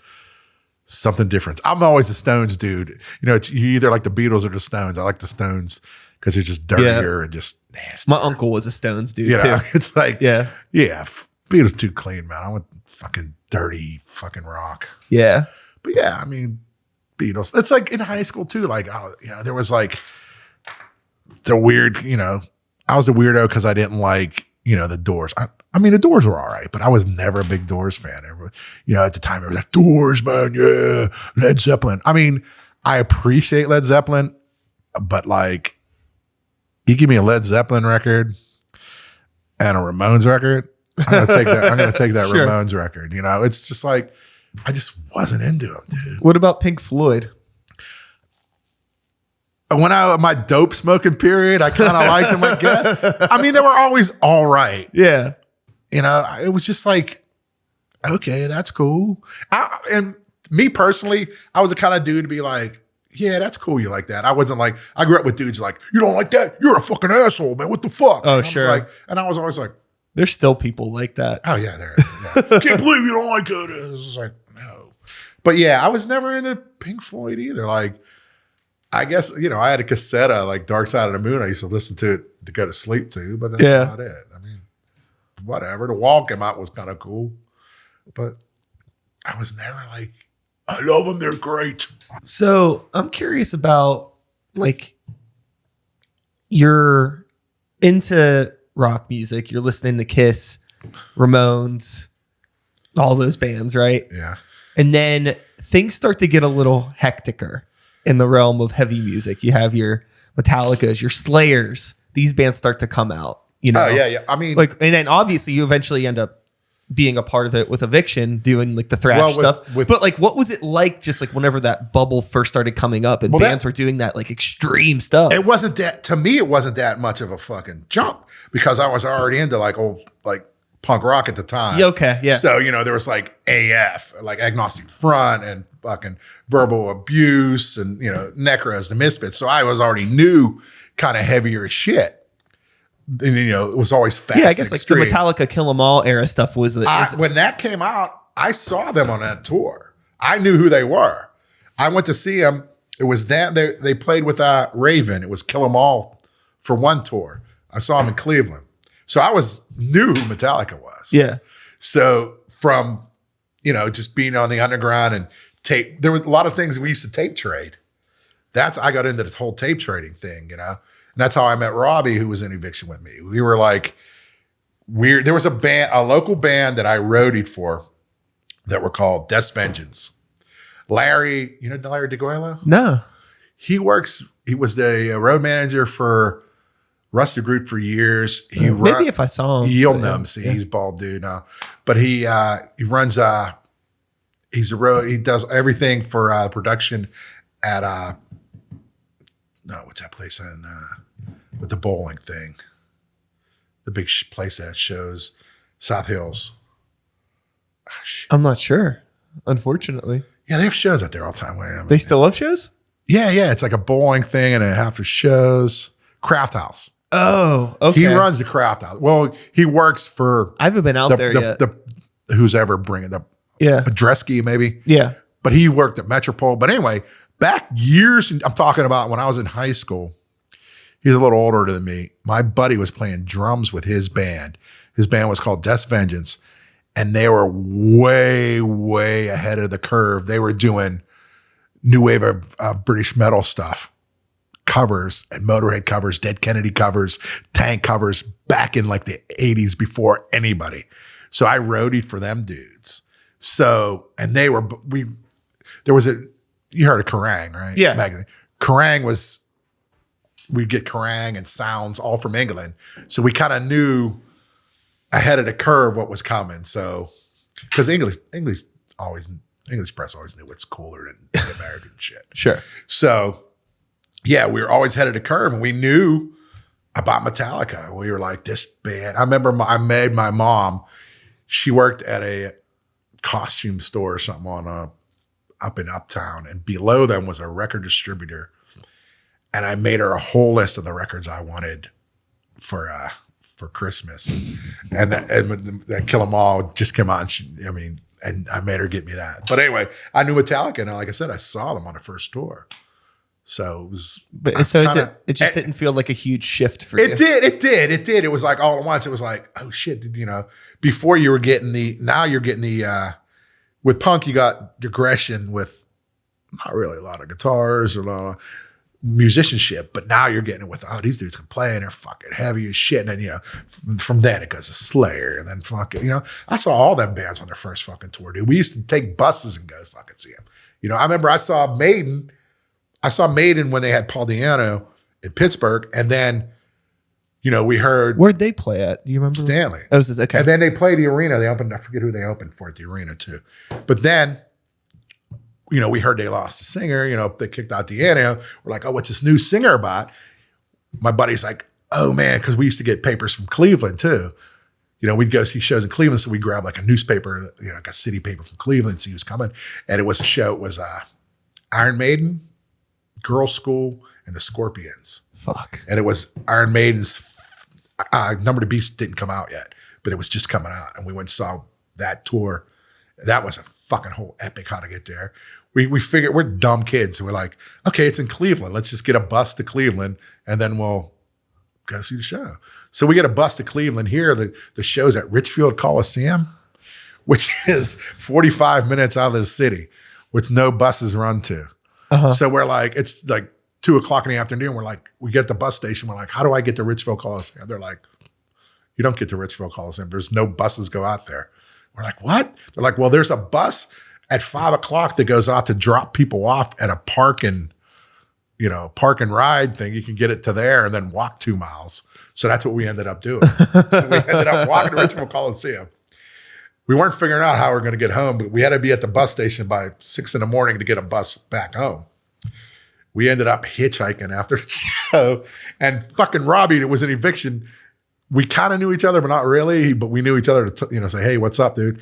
something different. I'm always a Stones dude. You either like the Beatles or the Stones. I like the Stones because they're just dirtier and just nasty. My uncle was a Stones dude too. It's like, Beatles too clean, man. I want fucking dirty fucking rock. Yeah. But yeah, I mean, Beatles. It's like in high school too. Like, there was like the weird, I was the weirdo because I didn't like, the Doors. I mean, the Doors were all right, but I was never a big Doors fan. At the time, it was like, Doors, man, yeah, Led Zeppelin. I mean, I appreciate Led Zeppelin, but like, you give me a Led Zeppelin record and a Ramones record, I'm gonna take that Sure. Ramones record. It's just like, I just wasn't into them, dude. What about Pink Floyd? When my dope smoking period, I kind of liked them, I guess. I mean, they were always all right. Yeah. It was just like, okay, that's cool. And me personally, I was the kind of dude to be like, yeah, that's cool. You like that. I wasn't like, I grew up with dudes like, you don't like that? You're a fucking asshole, man. What the fuck? Oh, and sure. And I was always like, there's still people like that. oh yeah, there is. Yeah. Can't believe you don't like it. It's like, no. But yeah, I was never into Pink Floyd either. Like, I guess, I had a cassette of like Dark Side of the Moon. I used to listen to it to go to sleep to, but that's not it. I mean, whatever. The Wall came out was kind of cool, but I was never like, I love them. They're great. So I'm curious about like, you're into rock music. You're listening to Kiss, Ramones, all those bands, right? Yeah. And then things start to get a little hecticer in the realm of heavy music. You have your Metallicas, your Slayers. These bands start to come out, Oh yeah. I mean, like, and then obviously you eventually end up being a part of it with Eviction, doing like the thrash stuff. But like, what was it like just like whenever that bubble first started coming up and bands were doing that like extreme stuff? It wasn't that, to me, it wasn't that much of a fucking jump because I was already into like old, like punk rock at the time. Yeah, okay, yeah. So, there was like AF, like Agnostic Front and fucking Verbal Abuse and, Necros, the Misfits. So I was already new kind of heavier shit. And, it was always fast. Yeah, I guess like the Metallica Kill 'Em All era stuff was when that came out, I saw them on that tour. I knew who they were. I went to see them. It was that they played with Raven. It was Kill 'Em All for one tour. I saw them in Cleveland. So I knew who Metallica was. Yeah. So from, just being on the underground and tape, there were a lot of things we used to tape trade. I got into this whole tape trading thing, And that's how I met Robbie, who was in Eviction with me. We were like weird. There was a local band that I roadied for that were called Death Vengeance. Larry, Larry DeGuello? No. He was the road manager for Rusty Group for years. Maybe if I saw him. You'll know him. See, he's a bald dude now. But he runs he does everything for production at what's that place with the bowling thing? The big place that shows South Hills. Oh, I'm not sure, unfortunately. Yeah, they have shows out there all the time. They still have shows? Yeah. It's like a bowling thing and a half of shows. Craft House. Oh, okay. He runs the Craft House. Well, he works for. I haven't been out there yet. Who's ever bringing Dresky maybe. Yeah. But he worked at Metropole. But anyway, back years, I'm talking about when I was in high school. He's a little older than me. My buddy was playing drums with his band. His band was called Death Vengeance. And they were way, way ahead of the curve. They were doing new wave of British metal stuff, covers and Motorhead covers, Dead Kennedy covers, Tank covers back in like the 80s before anybody. So I roadied for them dudes. So, and you heard of Kerrang, right? Yeah. Magazine. Kerrang we'd get Kerrang and Sounds all from England. So we kind of knew ahead of the curve what was coming. So, because English press always knew what's cooler than the American shit. Sure. So, yeah, we were always ahead of the curve, and we knew about Metallica. We were like, this band. I remember I made my mom. She worked at a costume store or something up in Uptown, and below them was a record distributor. And I made her a whole list of the records I wanted for Christmas, and that Kill 'Em All just came out. And I made her get me that. But anyway, I knew Metallica, and like I said, I saw them on the first tour. So it was. But it just didn't feel like a huge shift for you. It did. It was like all at once. It was like, oh shit, before you were getting with punk, you got digression with not really a lot of guitars or a lot of musicianship, but now you're getting it with, these dudes can play and they're fucking heavy as shit. And then, from then it goes to Slayer and then fucking, I saw all them bands on their first fucking tour, dude. We used to take buses and go fucking see them. I remember I saw Maiden when they had Paul Di'Anno in Pittsburgh. And then, we heard. Where'd they play at? Do you remember? Stanley. Oh, okay. And then they played the arena. They opened, I forget who they opened for at the arena too. But then, we heard they lost a singer, they kicked out Di'Anno. We're like, oh, what's this new singer about? My buddy's like, oh man, because we used to get papers from Cleveland too. We'd go see shows in Cleveland, so we'd grab like a newspaper, like a city paper from Cleveland, see who's coming. And it was a show, it was Iron Maiden, Girls' School, and the Scorpions. Fuck. And it was Iron Maiden's Number of the Beast didn't come out yet, but it was just coming out. And we went and saw that tour. That was a fucking whole epic how to get there. We figured we're dumb kids. So we're like, okay, it's in Cleveland. Let's just get a bus to Cleveland and then we'll go see the show. So we get a bus to Cleveland. Here, the show's at Richfield Coliseum, which is 45 minutes out of the city, which no buses run to. Uh-huh. So we're like, it's like 2:00 in the afternoon. We're like, we get the bus station. We're like, how do I get to Richfield Coliseum? They're like, you don't get to Richfield Coliseum. There's no buses go out there. We're like, what? They're like, well, there's a bus at 5:00 that goes out to drop people off at a park and ride thing. You can get it to there and then walk 2 miles. So that's what we ended up doing. So we ended up walking to Richfield Coliseum. We weren't figuring out how we were going to get home, but we had to be at the bus station by 6 a.m. to get a bus back home. We ended up hitchhiking after the show, and fucking Robbie, it was an Eviction. We kind of knew each other, but not really. But we knew each other to say, hey, what's up, dude?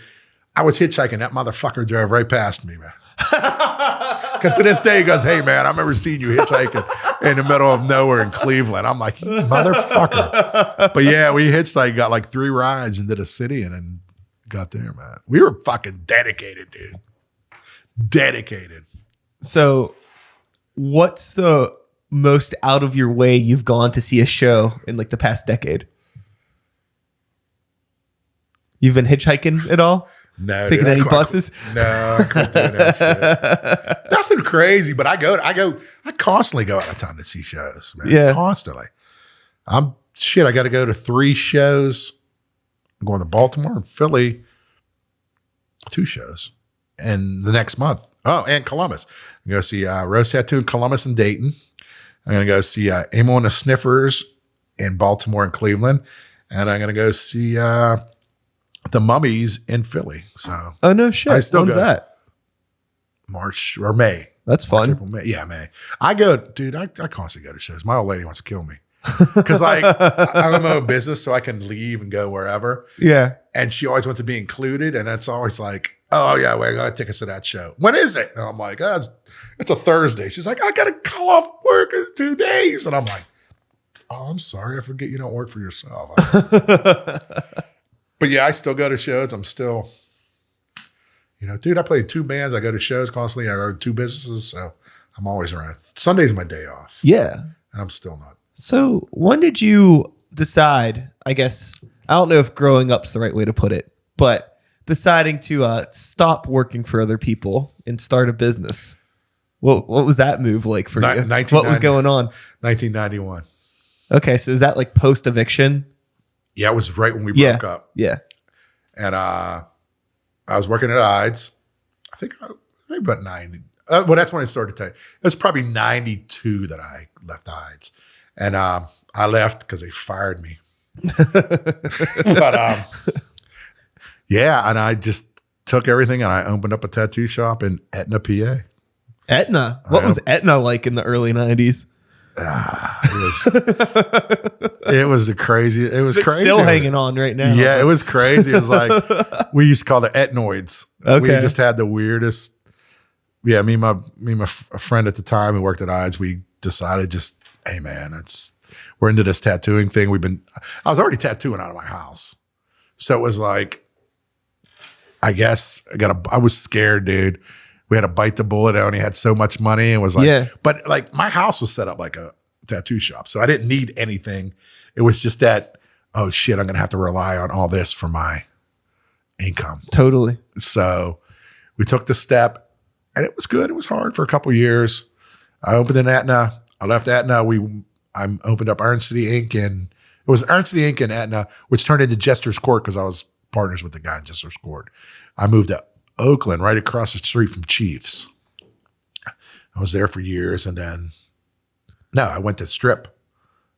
I was hitchhiking. That motherfucker drove right past me, man. Because to this day, he goes, hey, man, I remember seeing you hitchhiking in the middle of nowhere in Cleveland. I'm like, motherfucker. But yeah, we hitchhiked, got like 3 rides into the city and then got there, man. We were fucking dedicated, dude. Dedicated. So what's the most out of your way you've gone to see a show in like the past decade? You've been hitchhiking at all? No. Taking any buses? No, I couldn't do that shit. Nothing crazy, but I constantly go out of town to see shows, man. Yeah. Constantly. I got to go to 3 shows. I'm going to Baltimore and Philly, 2 shows. And the next month. Oh, and Columbus. I'm going to see Rose Tattoo in Columbus and Dayton. I'm going to go see Amo and the Sniffers in Baltimore and Cleveland. And I'm going to go see the Mummies in Philly. So oh no shit! I still When's go. that? March or May. That's fun. April, May. Yeah, May. I go, dude. I constantly go to shows. My old lady wants to kill me because like I'm my own business, so I can leave and go wherever. Yeah, and she always wants to be included, and it's always like, oh yeah, well, I got tickets to that show. When is it? And I'm like, oh, it's a Thursday. She's like, I got to call off work in 2 days, and I'm like, oh, I'm sorry, I forget you don't work for yourself. But yeah, I still go to shows. I'm still, dude, I play in 2 bands. I go to shows constantly. I go to 2 businesses. So I'm always around. Sunday's my day off. Yeah. And I'm still not. So when did you decide, I guess, I don't know if growing up's the right way to put it, but deciding to stop working for other people and start a business? What was that move like for you? What was going on? 1991. Okay. So is that like post-eviction? Yeah, it was right when we broke up. Yeah. And I was working at IDES. I think maybe about 90. Well, that's when I started to. It was probably 92 that I left IDES. And I left because they fired me. But yeah, and I just took everything and I opened up a tattoo shop in Etna, PA. Etna? What was Etna like in the early 90s? It was crazy. It was crazy. Still hanging on right now. Yeah, it was crazy. It was like we used to call it etnoids. Okay. We just had the weirdest. Yeah, me and my friend at the time who worked at IDES, we decided just, hey man, we're into this tattooing thing. I was already tattooing out of my house, so it was like, I guess I was scared, dude. We had to bite the bullet. I only had so much money and was like, yeah. But like my house was set up like a tattoo shop. So I didn't need anything. It was just that, oh shit, I'm going to have to rely on all this for my income. Totally. So we took the step and it was good. It was hard for a couple of years. I opened in Etna. I left Etna. I opened up Iron City Inc. And it was Iron City Inc. and Etna, which turned into Jester's Court because I was partners with the guy in Jester's Court. I moved to Oakland, right across the street from Chiefs. I was there for years, and then I went to Strip.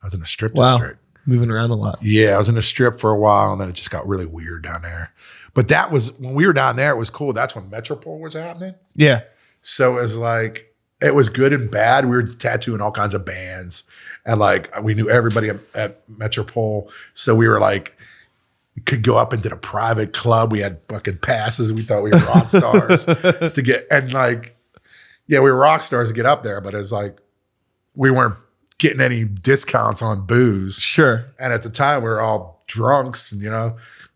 I was in a strip district. Moving around a lot. Yeah, I was in a strip for a while, and then it just got really weird down there. But that was when we were down there. It was cool. That's when Metropole was happening. Yeah. So it was like it was good and bad. We were tattooing all kinds of bands, and like we knew everybody at Metropole. So we were like. We could go up and did a private club. We had fucking passes. We thought we were rock stars to get, and like, yeah, we were rock stars to get up there, but it's like, we weren't getting any discounts on booze. Sure. And at the time we were all drunks and,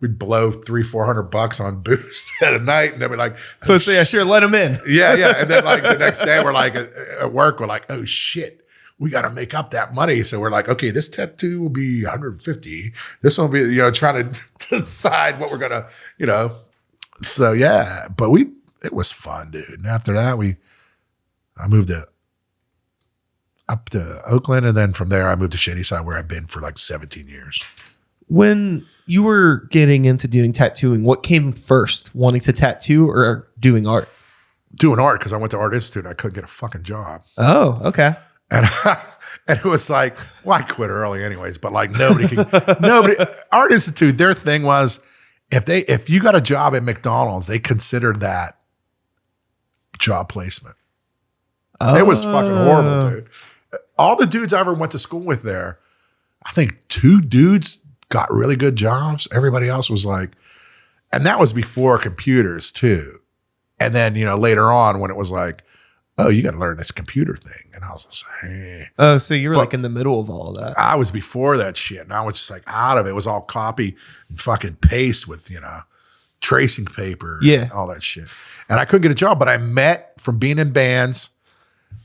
we'd blow $300-400 on booze at a night. And then we're like, so yeah, sure. Let them in. Yeah. And then like the next day we're like at work, we're like, oh shit. We got to make up that money. So we're like, okay, this tattoo will be 150. This will be, trying to decide what we're going to, So yeah, but it was fun, dude. And after that, I moved up to Oakland. And then from there, I moved to Shadyside where I've been for like 17 years. When you were getting into doing tattooing, what came first, wanting to tattoo or doing art? Doing art, because I went to Art Institute. I couldn't get a fucking job. Oh, okay. And it was like, well, I quit early anyways, but like nobody Art Institute, their thing was if you got a job at McDonald's, they considered that job placement. Oh. It was fucking horrible, dude. All the dudes I ever went to school with there, I think 2 dudes got really good jobs. Everybody else was like, and that was before computers too. And then, later on when it was like, oh, you got to learn this computer thing. And I was just like, hey. Oh, so you were like in the middle of all of that. I was before that shit. And I was just like out of it. It was all copy and fucking paste with, tracing paper. Yeah. And all that shit. And I couldn't get a job, but I met from being in bands.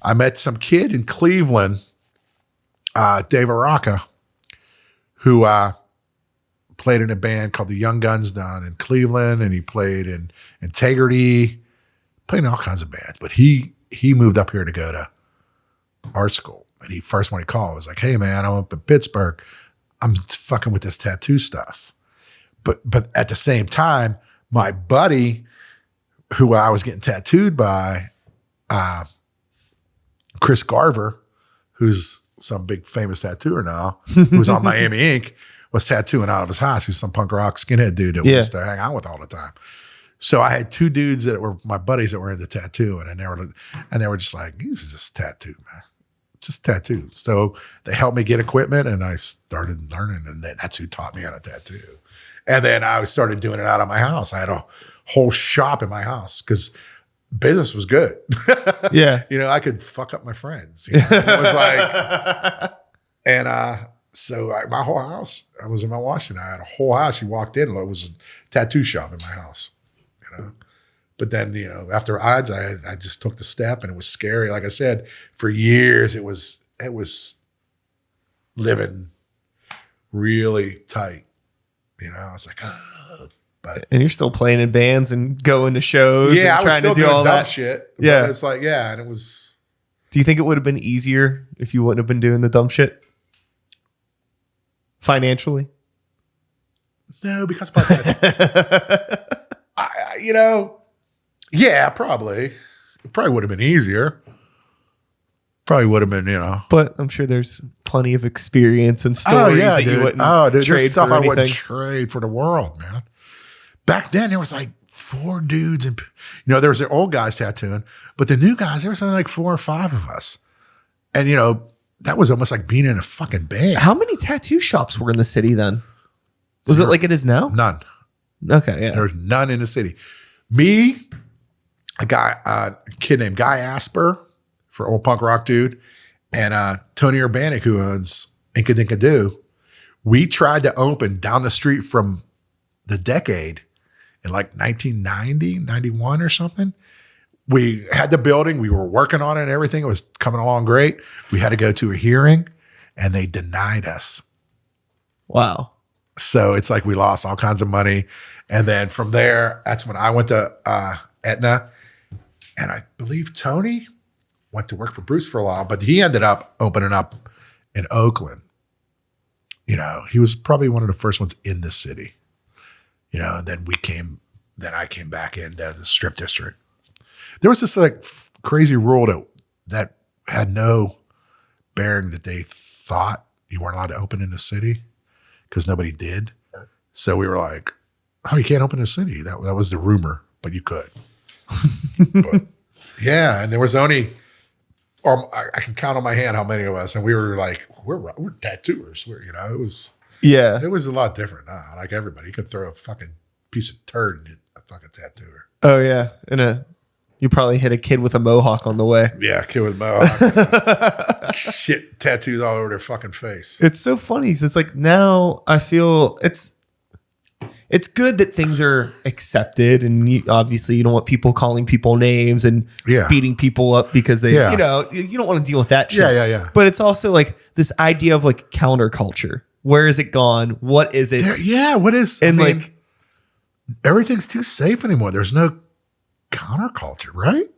I met some kid in Cleveland Dave Araka, who played in a band called the Young Guns down in Cleveland, and he played in Integrity, played in all kinds of bands. But he moved up here to go to art school. And when he called, was like, "Hey man, I'm up in Pittsburgh. I'm fucking with this tattoo stuff." But at the same time, my buddy, who I was getting tattooed by, Chris Garver, who's some big famous tattooer now, who's on Miami Ink, was tattooing out of his house. Who's some punk rock skinhead dude that we used to hang out with all the time. So I had two dudes that were my buddies that were into tattooing, and they were just like, "This is just tattoo, man. Just tattoo." So they helped me get equipment, and I started learning, and that's who taught me how to tattoo. And then I started doing it out of my house. I had a whole shop in my house because business was good. Yeah. I could fuck up my friends. It was like, and so my whole house, I was in my Washington. I had a whole house. You walked in, it was a tattoo shop in my house. But then, after odds, I just took the step, and it was scary. Like I said, for years, it was living really tight. I was like, but and you're still playing in bands and going to shows. Yeah, and trying I was still to do doing all dumb that shit. Yeah, but it's like, and it was. Do you think it would have been easier if you wouldn't have been doing the dumb shit financially? No, because of that. Yeah, probably. It probably would have been easier. Probably would have been, But I'm sure there's plenty of experience and stories that dude. you wouldn't trade stuff for I anything. wouldn't trade for the world, man. Back then, there was like 4 dudes, and there was the old guys tattooing, but the new guys, there was only like 4 or 5 of us, and that was almost like being in a fucking band. How many tattoo shops were in the city then? Was it like it is now? None. Okay, yeah. There's none in the city. Me, a kid named Guy Asper, for old punk rock dude, and Tony Urbanic, who owns Inka Dinka Doo. We tried to open down the street from the Decade in like 1990, 91 or something. We had the building. We were working on it and everything. It was coming along great. We had to go to a hearing, and they denied us. Wow. So it's like we lost all kinds of money. And then from there, that's when I went to Aetna. And I believe Tony went to work for Bruce for a while, but he ended up opening up in Oakland. He was probably one of the first ones in the city. And then I came back into the Strip District. There was this like crazy rule that had no bearing, that they thought you weren't allowed to open in the city because nobody did. So we were like, "Oh, you can't open in the city." That was the rumor, but you could. But yeah, and there was only, I can count on my hand how many of us, and we were like, we're tattooers. It was a lot different now. Like everybody, you could throw a fucking piece of turd and hit a fucking tattooer. Oh yeah, you probably hit a kid with a mohawk on the way. Yeah, a kid with a mohawk. Shit, tattoos all over their fucking face. It's so funny because it's like now I feel it's good that things are accepted, and obviously you don't want people calling people names and beating people up because they, you don't want to deal with that shit. Yeah. But it's also like this idea of like counterculture. Where is it gone? What is it? What is? And like everything's too safe anymore. There's no counterculture, right?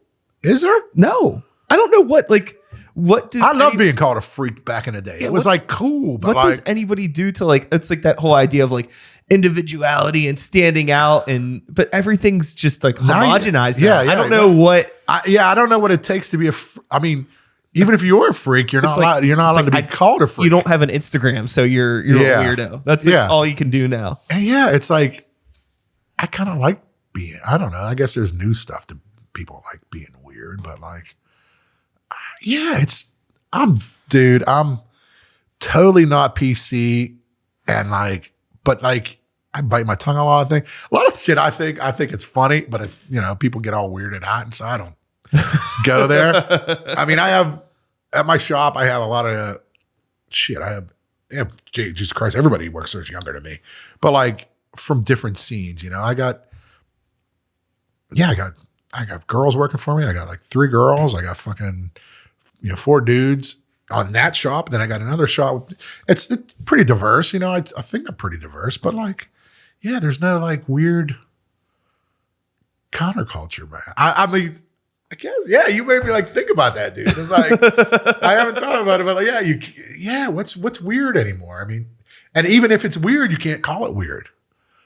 Is there? No, I don't know what does I love being called a freak back in the day. It was like cool, but what does anybody do to it's like that whole idea of like individuality and standing out, but everything's just like homogenized. I don't know what. I don't know what it takes to be even if you're a freak, you're not allowed. You're not allowed to be called a freak. You don't have an Instagram, so you're a weirdo. That's all you can do now. And it's like I kind of like being. I don't know. I guess there's new stuff to people like being weird, but I'm totally not PC, and but I bite my tongue on a lot of things. A lot of shit I think it's funny, but it's people get all weirded out, and so I don't go there. I have at my shop, I have a lot of shit. I have Jesus Christ, everybody works so younger than me, but from different scenes. I got girls working for me. I got 3 girls. I got fucking 4 dudes, on that shop. Then I got another shop. It's pretty diverse, you know. I think I'm pretty diverse, but like, yeah, there's no like weird counterculture, man. I mean, I guess, yeah, you made me like think about that, dude. It's like I haven't thought about it, but like, what's weird anymore? I mean, and even if it's weird, you can't call it weird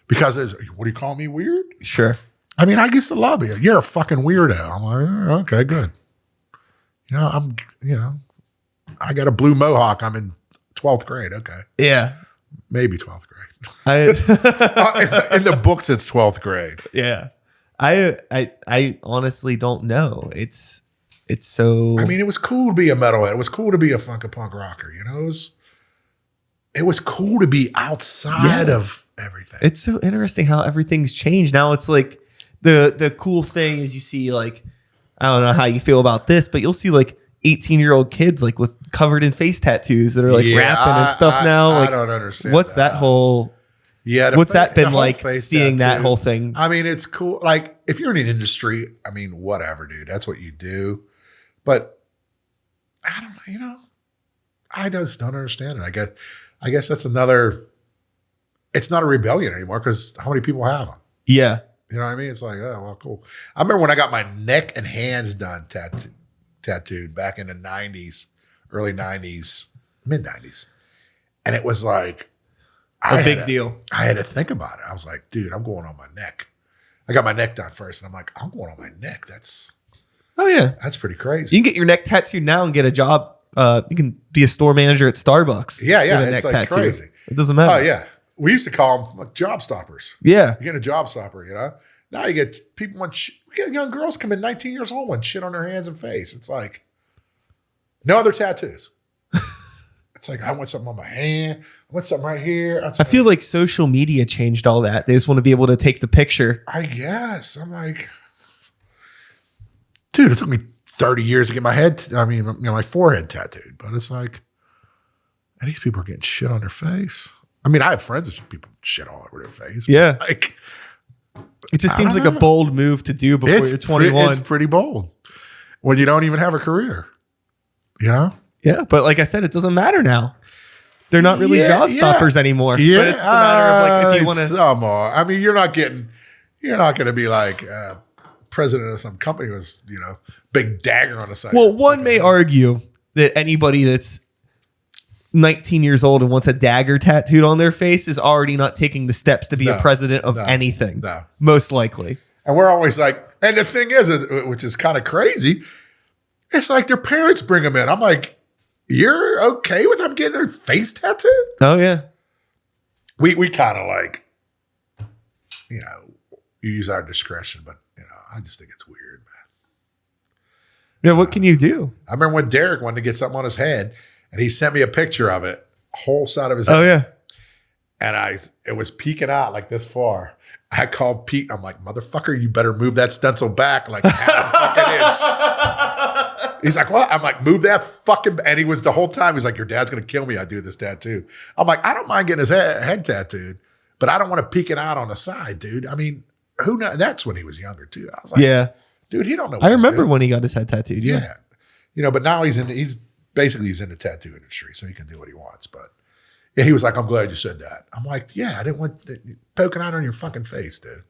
because what do you call me weird? Sure. I mean, I used to love you. You're a fucking weirdo. I'm like, okay, good. I got a blue mohawk. I'm in 12th grade. Okay. Yeah. Maybe 12th grade. In the books, it's 12th grade. Yeah. I honestly don't know. It's so. I mean, it was cool to be a metalhead. It was cool to be a punk rocker. You know, it was cool to be outside of everything. It's so interesting how everything's changed. Now it's like the cool thing is you see like, I don't know how you feel about this, but you'll see like 18-year-old kids like with covered in face tattoos that are like rapping and stuff now. Like, I don't understand. What's that whole? Yeah. What's that been like seeing tattoo, that whole thing? I mean, it's cool. Like if you're in an industry, I mean, whatever, dude, that's what you do. But I don't know, you know, I just don't understand it. I guess that's it's not a rebellion anymore because how many people have them? Yeah. You know what I mean? It's like, oh, well, cool. I remember when I got my neck and hands done tattooed back in the 90s, early 90s, mid 90s. And it was like, a big deal. I had to think about it. I was like, dude, I'm going on my neck. I got my neck done first. And I'm like, I'm going on my neck. That's pretty crazy. You can get your neck tattooed now and get a job. You can be a store manager at Starbucks. Yeah. With a It's neck like tattoo. crazy. It doesn't matter. Oh, yeah. We used to call them like job stoppers. Yeah. You get a job stopper, you know? Now you get people we get young girls come in 19 years old and shit on their hands and face. It's like no other tattoos. It's like, I want something on my hand. I want something right here. I feel like social media changed all that. They just want to be able to take the picture. I guess. I'm like, dude, it took me 30 years to get my forehead tattooed. But it's like, and these people are getting shit on their face. I mean, I have friends with people shit all over their face. Yeah. Like, it just seems like a bold move to do before you're 21. It's pretty bold when you don't even have a career, you know? Yeah, but like I said, it doesn't matter now. They're not really job stoppers anymore. Yeah, but it's just a matter of like if you want to. Some are. I mean, you're not going to be like president of some company with big dagger on the side. Well, one may argue that anybody that's 19 years old and wants a dagger tattooed on their face is already not taking the steps to be a president of anything. No. Most likely. And we're always like, and the thing is, which is kind of crazy, it's like their parents bring them in. I'm like, you're okay with them getting their face tattooed? Oh, yeah. We kind of like, you use our discretion, but, I just think it's weird, man. Yeah, what can you do? I remember when Derek wanted to get something on his head, and he sent me a picture of it, whole side of his head. Oh, yeah. And it was peeking out like this far. I called Pete. I'm like, motherfucker, you better move that stencil back like half a fucking inch. He's like, what? I'm like, move that fucking. And he was the whole time. He's like, your dad's going to kill me. I do this tattoo. I'm like, I don't mind getting his head tattooed, but I don't want to peek it out on the side, dude. I mean, who knows? That's when he was younger too. I was like, yeah, dude, he don't know. I remember when he got his head tattooed. Yeah. But now he's in the tattoo industry, so he can do what he wants. But yeah, he was like, I'm glad you said that. I'm like, yeah, I didn't want poking out on your fucking face, dude.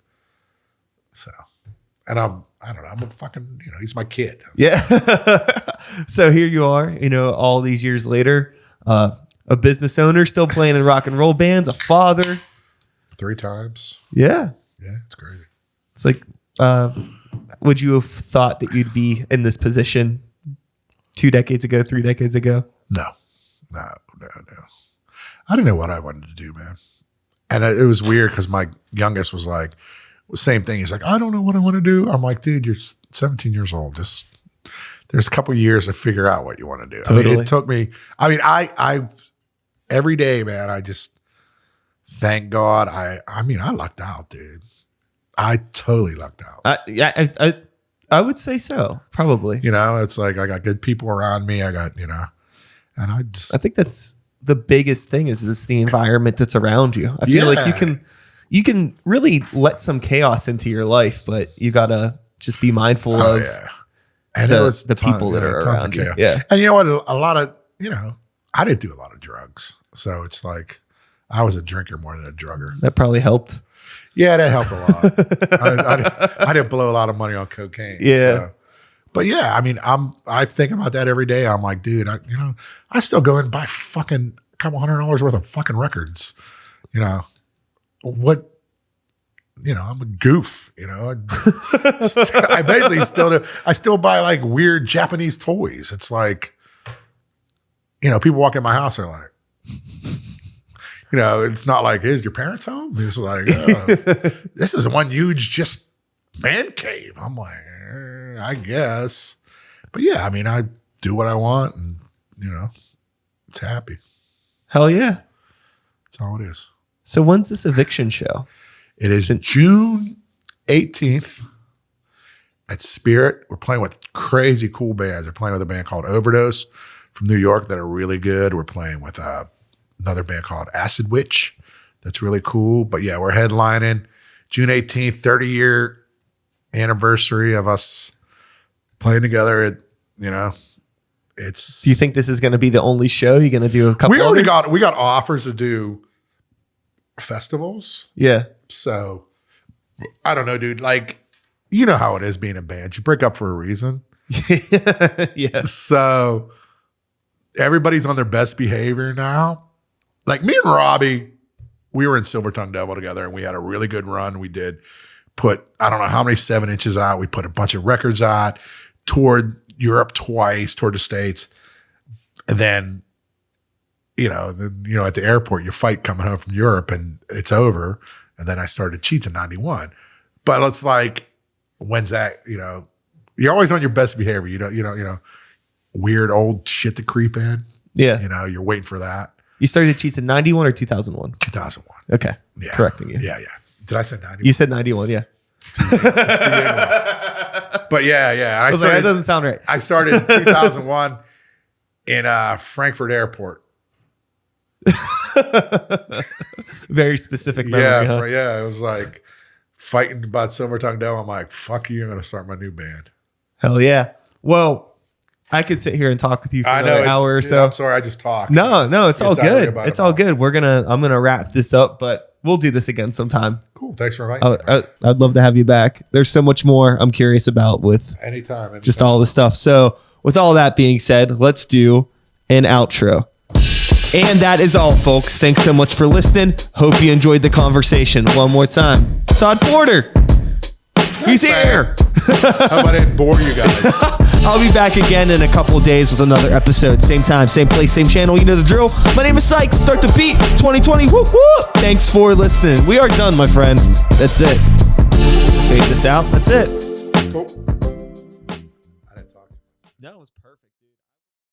So, and I don't know, I'm a fucking, he's my kid. Yeah. So here you are, all these years later, a business owner, still playing in rock and roll bands, a father. 3 times. Yeah. Yeah, it's crazy. It's like, would you have thought that you'd be in this position 2 decades ago, 3 decades ago? No. I didn't know what I wanted to do, man. And it was weird because my youngest was like, same thing. He's like, I don't know what I want to do. I'm like, dude, you're 17 years old. There's a couple of years to figure out what you want to do. Totally. I mean, it took me, I every day, man, I just, thank God. I lucked out, dude. I totally lucked out. I would say so, probably. It's like I got good people around me. I got, and I think that's the biggest thing is this the environment that's around you. I feel like you can really let some chaos into your life, but you gotta just be mindful of and the people that are around you. Yeah. And you know what? A lot of I didn't do a lot of drugs. So it's like I was a drinker more than a drugger. That probably helped. Yeah, that helped a lot. I didn't blow a lot of money on cocaine. Yeah. So. But yeah, I mean, I think about that every day. I'm like, dude, I still go and buy fucking a couple $100 worth of fucking records. What? I'm a goof. I basically still do. I still buy like weird Japanese toys. It's like, people walk in my house and are like, it's not like, is your parents home? It's like, this is one huge just man cave. I'm like, I guess. But yeah, I mean, I do what I want and, it's happy. Hell yeah. That's all it is. So when's this Eviction show? It is June 18th at Spirit. We're playing with crazy cool bands. We're playing with a band called Overdose from New York that are really good. We're playing with another band called Acid Witch that's really cool. But yeah, we're headlining June 18th, 30-year anniversary of us playing together. It's. Do you think this is going to be the only show? You're going to do a couple? We got offers to do festivals. Yeah. So I don't know, dude. Like, you know how it is being a band. You break up for a reason. Yeah. So everybody's on their best behavior now. Like me and Robbie, we were in Silver Tongue Devil together and we had a really good run. We did put, I don't know how many 7 inches out. We put a bunch of records out, toured Europe twice, toured the States. And then, at the airport, you fight coming home from Europe and it's over. And then I started Cheats in 91. But it's like, when's that, you're always on your best behavior. Weird old shit to creep in. Yeah. You're waiting for that. You started Cheats in 91 or 2001? 2001. Okay. Yeah. Correcting you. Yeah. Did I say 91? You said 91, yeah. But yeah. I was like, that doesn't sound right. I started in 2001 in Frankfurt Airport. Very specific memory. Yeah. It was like fighting about Silver Tongue Devil. I'm like, fuck you. I'm going to start my new band. Hell yeah. Well, I could sit here and talk with you for another hour or so. I'm sorry. I just talked. No, it's all good. It's all good. I'm going to wrap this up, but we'll do this again sometime. Cool. Thanks for inviting me. I'd love to have you back. There's so much more I'm curious about with anytime. Just all the stuff. So with all that being said, let's do an outro. And that is all, folks. Thanks so much for listening. Hope you enjoyed the conversation. One more time. Todd Porter. He's here. How about I didn't bore you guys? I'll be back again in a couple of days with another episode. Same time, same place, same channel. You know the drill. My name is Sykes. Start the beat. 2020. Whoop, whoop. Thanks for listening. We are done, my friend. That's it. Fade this out. That's it. Cool. No, it was perfect, dude.